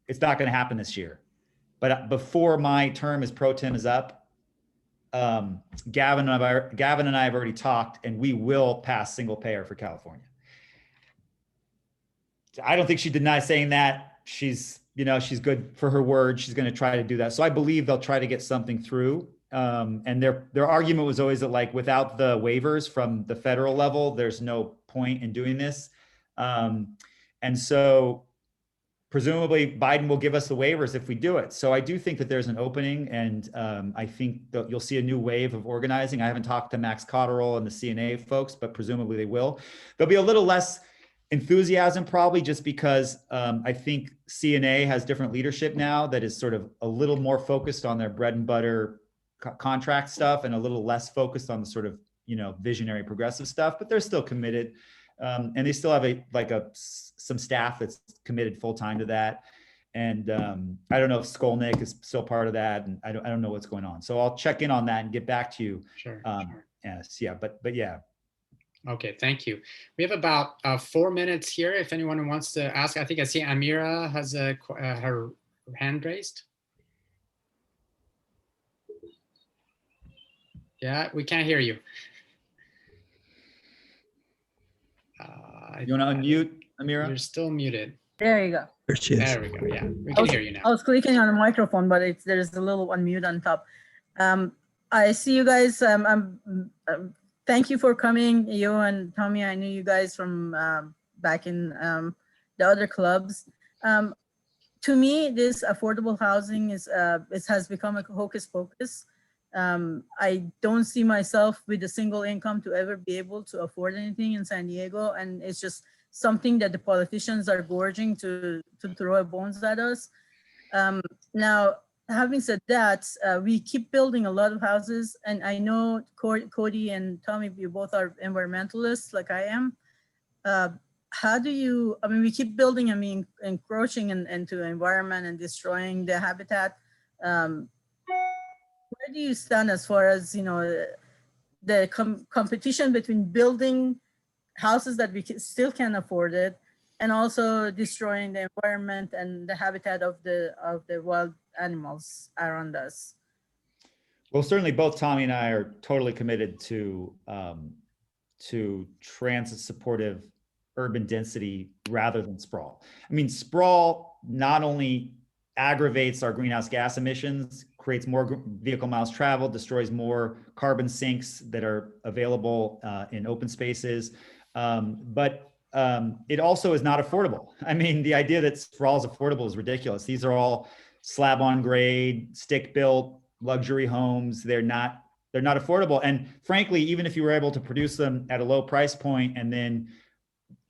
it's not going to happen this year, but before my term as pro tem is up, Gavin and I have already talked, and we will pass single payer for California. I don't think she denies saying that. She's you know, she's good for her word. She's going to try to do that. So I believe they'll try to get something through. And their argument was always that, like, without the waivers from the federal level, there's no point in doing this. And so presumably Biden will give us the waivers if we do it. So I do think that there's an opening, and I think that you'll see a new wave of organizing. I haven't talked to Max Cotterill and the CNA folks, but presumably they will. There'll be a little less enthusiasm probably, just because I think CNA has different leadership now that is sort of a little more focused on their bread and butter contract stuff and a little less focused on the sort of, you know, visionary progressive stuff, but they're still committed. And they still have some staff that's committed full time to that. And I don't know if Skolnick is still part of that, and I don't know what's going on. So I'll check in on that and get back to you. Sure. Yes, yeah, but yeah. Okay, thank you. We have about 4 minutes here. If anyone wants to ask, I think I see Amira has her hand raised. Yeah, we can't hear you. You want to unmute, Amira? You're still muted. There you go. There she is. There we go. Yeah, we can hear you I now. was clicking on the microphone, but there's a little unmute on top. I see you guys. Thank you for coming, you and Tommy. I knew you guys from back in the other clubs. To me, this affordable housing it has become a hocus pocus. I don't see myself with a single income to ever be able to afford anything in San Diego, and it's just something that the politicians are gorging to throw bones at us. Now, having said that, we keep building a lot of houses, and I know Cody and Tommy, you both are environmentalists like I am. How do you, I mean, we keep building, I mean, encroaching into the environment and destroying the habitat. Where do you stand as far as, you know, the competition between building houses that we still can afford it, and also destroying the environment and the habitat of the wild animals around us? Well, certainly both Tommy and I are totally committed to transit supportive urban density rather than sprawl. I mean, sprawl not only aggravates our greenhouse gas emissions, creates more vehicle miles traveled, destroys more carbon sinks that are available in open spaces, but it also is not affordable. I mean, the idea that sprawl is affordable is ridiculous. These are all slab on grade, stick built luxury homes. They're not affordable. And frankly, even if you were able to produce them at a low price point and then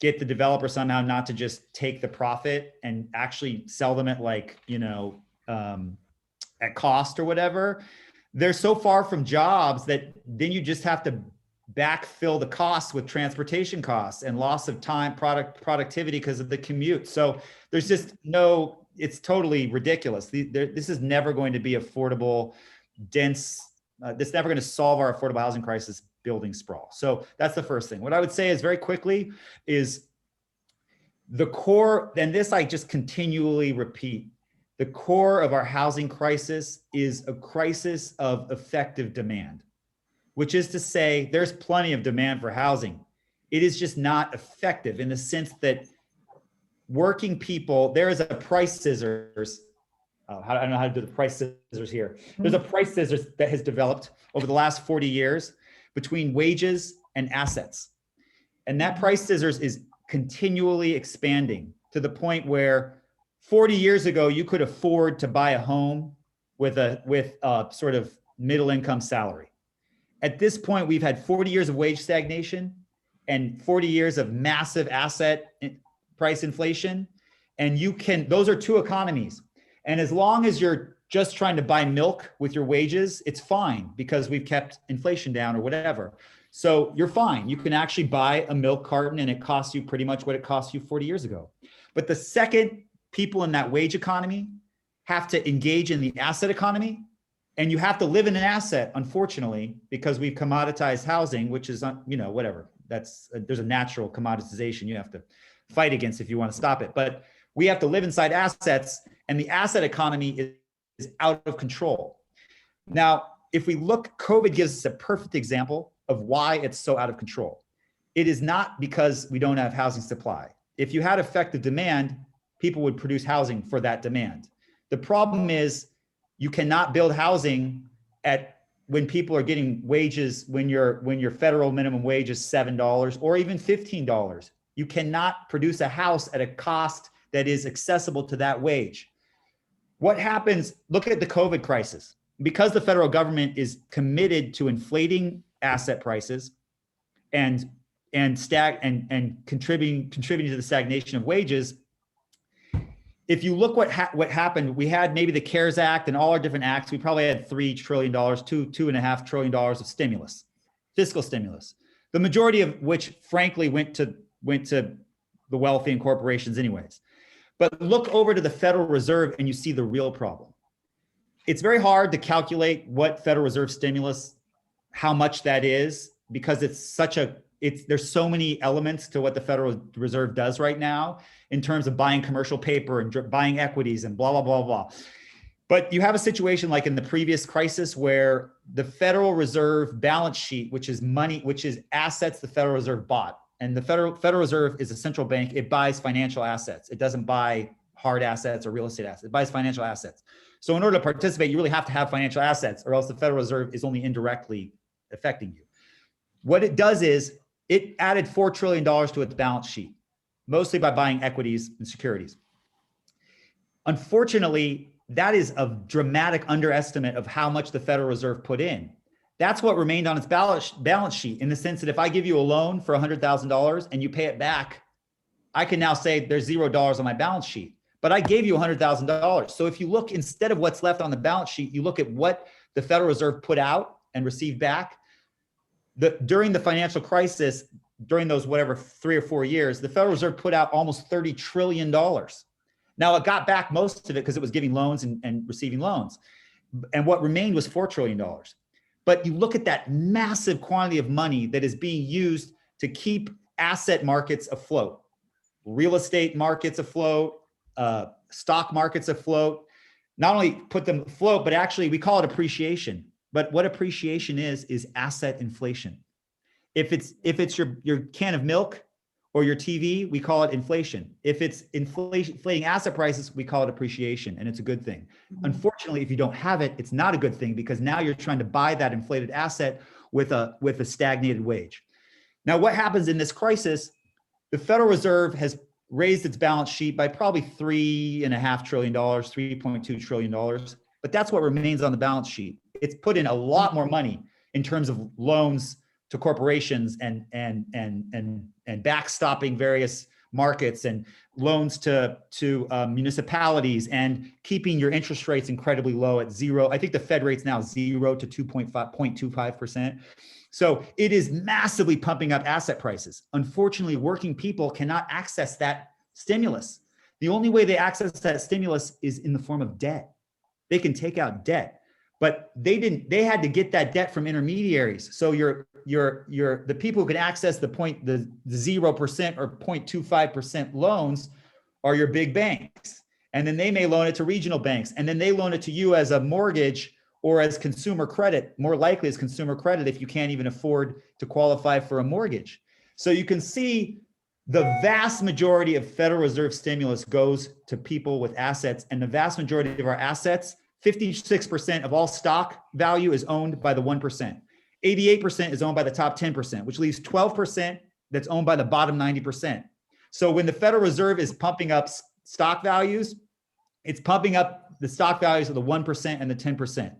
get the developer somehow not to just take the profit and actually sell them at, like, you know, at cost or whatever, they're so far from jobs that then you just have to backfill the costs with transportation costs and loss of time, productivity because of the commute. So there's just no, it's totally ridiculous. This is never going to be affordable, dense. This is never going to solve our affordable housing crisis, building sprawl. So that's the first thing. What I would say is, very quickly, is the core, and this I just continually repeat, the core of our housing crisis is a crisis of effective demand, which is to say there's plenty of demand for housing. It is just not effective in the sense that working people, there is a price scissors. I don't know how to do the price scissors here. There's a price scissors that has developed over the last 40 years between wages and assets. And that price scissors is continually expanding to the point where 40 years ago, you could afford to buy a home with a sort of middle income salary. At this point, we've had 40 years of wage stagnation and 40 years of massive asset price inflation. And those are two economies. And as long as you're just trying to buy milk with your wages, it's fine because we've kept inflation down or whatever. So you're fine. You can actually buy a milk carton and it costs you pretty much what it cost you 40 years ago. But the second people in that wage economy have to engage in the asset economy, and you have to live in an asset, unfortunately, because we've commoditized housing, which is, you know, whatever. There's a natural commoditization you have to fight against if you want to stop it. But we have to live inside assets, and the asset economy is out of control. Now, if we look, COVID gives us a perfect example of why it's so out of control. It is not because we don't have housing supply. If you had effective demand, people would produce housing for that demand. The problem is you cannot build housing when people are getting wages, when your federal minimum wage is $7 or even $15. You cannot produce a house at a cost that is accessible to that wage. What happens? Look at the COVID crisis. Because the federal government is committed to inflating asset prices and contributing to the stagnation of wages. If you look what happened, we had maybe the CARES Act and all our different acts. We probably had $3 trillion, $2.5 trillion of stimulus, fiscal stimulus. The majority of which, frankly, went to the wealthy and corporations, anyways. But look over to the Federal Reserve, and you see the real problem. It's very hard to calculate what Federal Reserve stimulus, how much that is, because there's so many elements to what the Federal Reserve does right now in terms of buying commercial paper and buying equities and blah, blah, blah, blah. But you have a situation like in the previous crisis where the Federal Reserve balance sheet, which is money, which is assets the Federal Reserve bought. And the Federal Reserve is a central bank. It buys financial assets. It doesn't buy hard assets or real estate assets. It buys financial assets. So in order to participate, you really have to have financial assets, or else the Federal Reserve is only indirectly affecting you. What it does is it added $4 trillion to its balance sheet, mostly by buying equities and securities. Unfortunately, that is a dramatic underestimate of how much the Federal Reserve put in. That's what remained on its balance sheet, in the sense that if I give you a loan for $100,000 and you pay it back, I can now say there's $0 on my balance sheet, but I gave you $100,000. So if you look, instead of what's left on the balance sheet, you look at what the Federal Reserve put out and received back. During the financial crisis, during those 3 or 4 years, the Federal Reserve put out almost $30 trillion. Now it got back most of it because it was giving loans and receiving loans. And what remained was $4 trillion. But you look at that massive quantity of money that is being used to keep asset markets afloat, real estate markets afloat, stock markets afloat, not only put them afloat, but actually we call it appreciation. But what appreciation is asset inflation. If it's your can of milk or your TV, we call it inflation. If it's inflating asset prices, we call it appreciation, and it's a good thing. Unfortunately, if you don't have it, it's not a good thing, because now you're trying to buy that inflated asset with a stagnated wage. Now, what happens in this crisis? The Federal Reserve has raised its balance sheet by probably $3.5 trillion, $3.2 trillion, but that's what remains on the balance sheet. It's put in a lot more money in terms of loans to corporations and backstopping various markets, and loans to municipalities, and keeping your interest rates incredibly low at zero. I think the Fed rate's now 0 to 0.25%. So it is massively pumping up asset prices. Unfortunately, working people cannot access that stimulus. The only way they access that stimulus is in the form of debt. They can take out debt, but they had to get that debt from intermediaries. So the people who can access the 0% or 0.25% loans are your big banks. And then they may loan it to regional banks, and then they loan it to you as a mortgage or as consumer credit, more likely as consumer credit if you can't even afford to qualify for a mortgage. So you can see the vast majority of Federal Reserve stimulus goes to people with assets, and the vast majority of our assets, 56% of all stock value is owned by the 1%. 88% is owned by the top 10%, which leaves 12% that's owned by the bottom 90%. So when the Federal Reserve is pumping up stock values, it's pumping up the stock values of the 1% and the 10%.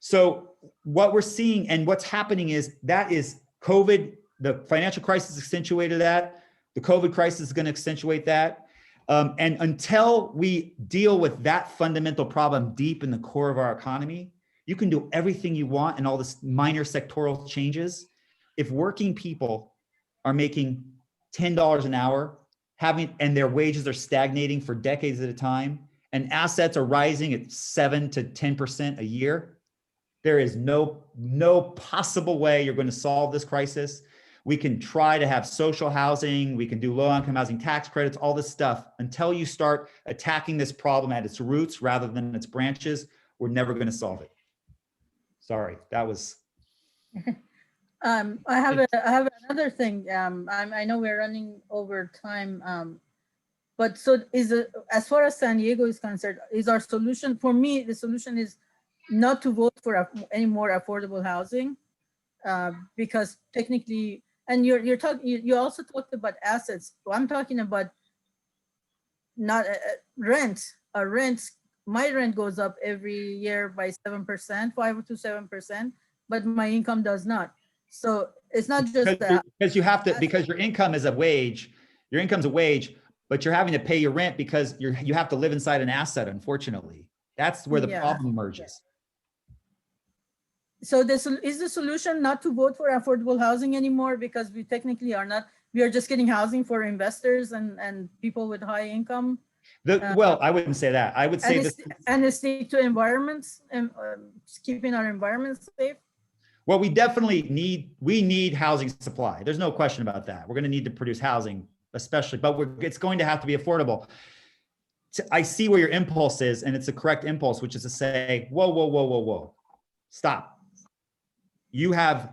So what we're seeing and what's happening is COVID, the financial crisis accentuated that. The COVID crisis is going to accentuate that. And until we deal with that fundamental problem deep in the core of our economy, you can do everything you want and all this minor sectoral changes. If working people are making $10 an hour, and their wages are stagnating for decades at a time, and assets are rising at 7 to 10% a year, there is no possible way you're going to solve this crisis. We can try to have social housing, we can do low-income housing tax credits, all this stuff. Until you start attacking this problem at its roots rather than its branches, we're never going to solve it. Sorry, that was. I have another thing. I know we're running over time. But so as far as San Diego is concerned, is our solution, for me, the solution is not to vote for any more affordable housing, because technically, and you're talking, you also talked about assets. I'm talking about not rent. My rent goes up every year by 7%, 5 to 7%, but my income does not. So it's not just because you have to, because your income is a wage, your income's a wage, but you're having to pay your rent because you have to live inside an asset, unfortunately. That's where the problem emerges. So this is the solution not to vote for affordable housing anymore, because we technically are not, we are just getting housing for investors and people with high income. Well, I wouldn't say that. I would say this. And stick to environments and keeping our environments safe. Well, we definitely need housing supply. There's no question about that. We're going to need to produce housing, especially, but it's going to have to be affordable. I see where your impulse is, and it's a correct impulse, which is to say, whoa, stop. You have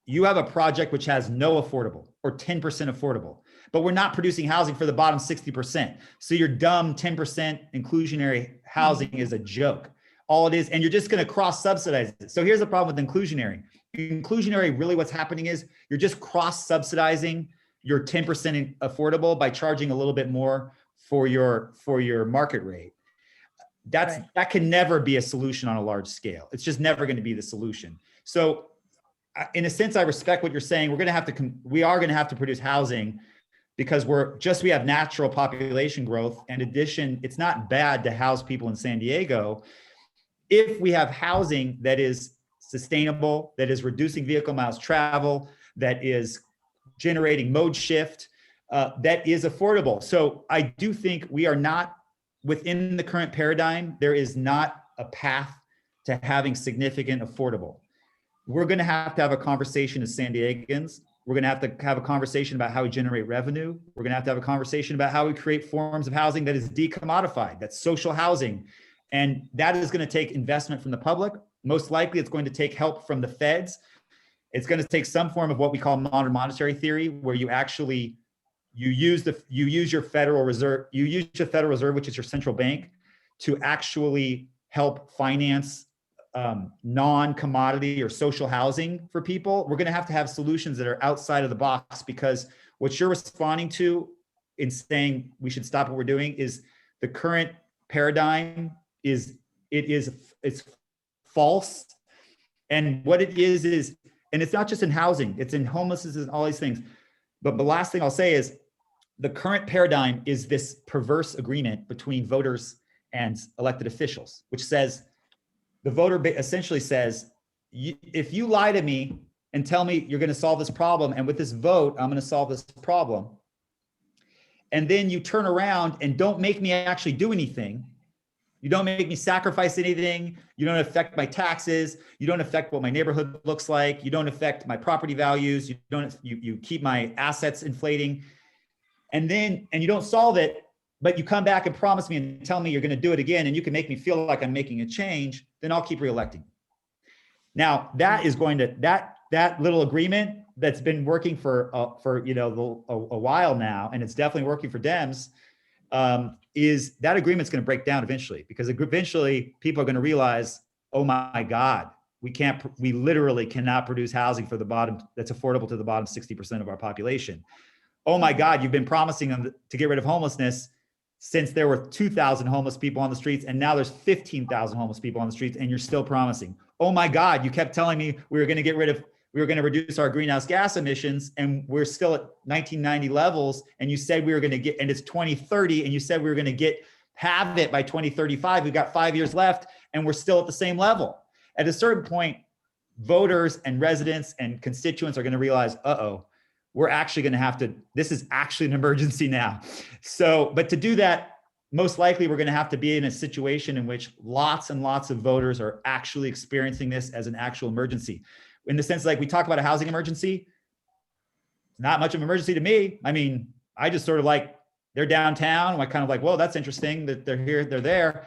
a project which has no affordable or 10% affordable, but we're not producing housing for the bottom 60%. So your dumb 10% inclusionary housing is a joke. All it is, and you're just going to cross subsidize it. So here's the problem with inclusionary. Inclusionary, really what's happening is you're just cross subsidizing your 10% affordable by charging a little bit more for your market rate. That can never be a solution on a large scale. It's just never going to be the solution. So in a sense, I respect what you're saying. We are going to have to produce housing because we have natural population growth. In addition, it's not bad to house people in San Diego if we have housing that is sustainable, that is reducing vehicle miles travel, that is generating mode shift, that is affordable. So I do think we are not within the current paradigm. There is not a path to having significant affordable. We're going to have a conversation as San Diegans. We're going to have a conversation about how we generate revenue. We're going to have a conversation about how we create forms of housing that is decommodified, that's social housing. And that is going to take investment from the public. Most likely it's going to take help from the feds. It's going to take some form of what we call modern monetary theory, where you use your Federal Reserve, which is your central bank, to actually help finance non-commodity or social housing for people. We're going to have solutions that are outside of the box, because what you're responding to in saying we should stop what we're doing is the current paradigm it's false. And what it is, and it's not just in housing, it's in homelessness and all these things. But the last thing I'll say is the current paradigm is this perverse agreement between voters and elected officials, which says, the voter essentially says, if you lie to me and tell me you're going to solve this problem, and with this vote, I'm going to solve this problem, and then you turn around and don't make me actually do anything, you don't make me sacrifice anything, you don't affect my taxes, you don't affect what my neighborhood looks like, you don't affect my property values, you keep my assets inflating, and you don't solve it, but you come back and promise me and tell me you're going to do it again, and you can make me feel like I'm making a change, then I'll keep reelecting. Now, that is going to, that little agreement that's been working for a while now, and it's definitely working for Dems, is that agreement's going to break down eventually, because eventually people are going to realize, oh my God, we literally cannot produce housing for the bottom, that's affordable to the bottom 60% of our population. Oh my God, you've been promising them to get rid of homelessness since there were 2,000 homeless people on the streets, and now there's 15,000 homeless people on the streets, and you're still promising. Oh my God, you kept telling me we were going to reduce our greenhouse gas emissions, and we're still at 1990 levels, and you said we were going to get, and it's 2030, and you said we were going to have it by 2035. We've got 5 years left, and we're still at the same level. At a certain point, voters and residents and constituents are going to realize, we're actually going to have to, this is actually an emergency now. So, but to do that, most likely we're going to have to be in a situation in which lots and lots of voters are actually experiencing this as an actual emergency. In the sense, like we talk about a housing emergency, not much of an emergency to me. I mean, I just sort of like, they're downtown. I'm kind of like, well, that's interesting that they're here, they're there.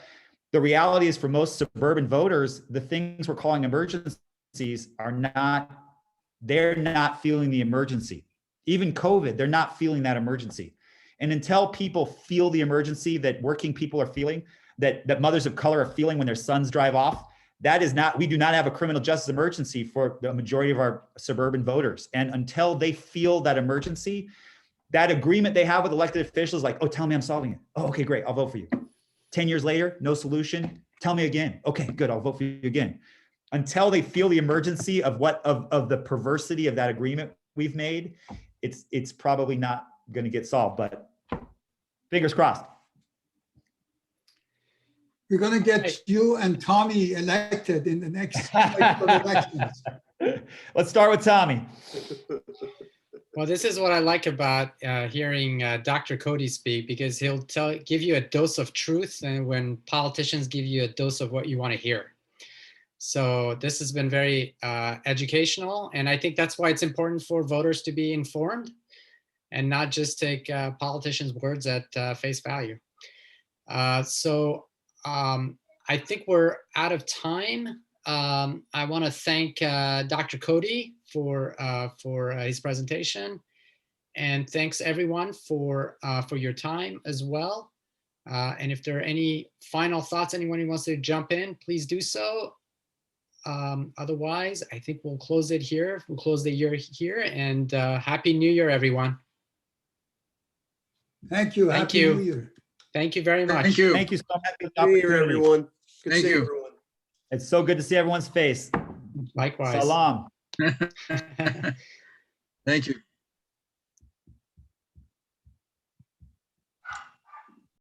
The reality is for most suburban voters, the things we're calling emergencies they're not feeling the emergency. Even COVID, they're not feeling that emergency. And until people feel the emergency that working people are feeling, that mothers of color are feeling when their sons drive off, we do not have a criminal justice emergency for the majority of our suburban voters. And until they feel that emergency, that agreement they have with elected officials, like, oh, tell me I'm solving it. Oh, okay, great, I'll vote for you. 10 years later, no solution. Tell me again. Okay, good, I'll vote for you again. Until they feel the emergency of the perversity of that agreement we've made, it's probably not going to get solved, but fingers crossed. We're going to get you and Tommy elected in the next cycle of elections. Let's start with Tommy. Well, this is what I like about hearing Dr. Cody speak, because he'll give you a dose of truth, and when politicians give you a dose of what you want to hear. So this has been very educational, and I think that's why it's important for voters to be informed and not just take politicians' words at face value. I think we're out of time. I want to thank Dr. Cody for his presentation, and thanks everyone for your time as well. And if there are any final thoughts, anyone who wants to jump in, please do so. Otherwise, I think we'll close it here. We'll close the year here, and Happy New Year, everyone. Thank you. Thank Happy you. New Year. Thank you very much. Thank you. Thank you so much for the Happy New Year, opportunity. everyone. Good Thank to see you. everyone. It's so good to see everyone's face. Likewise. Salam. Thank you.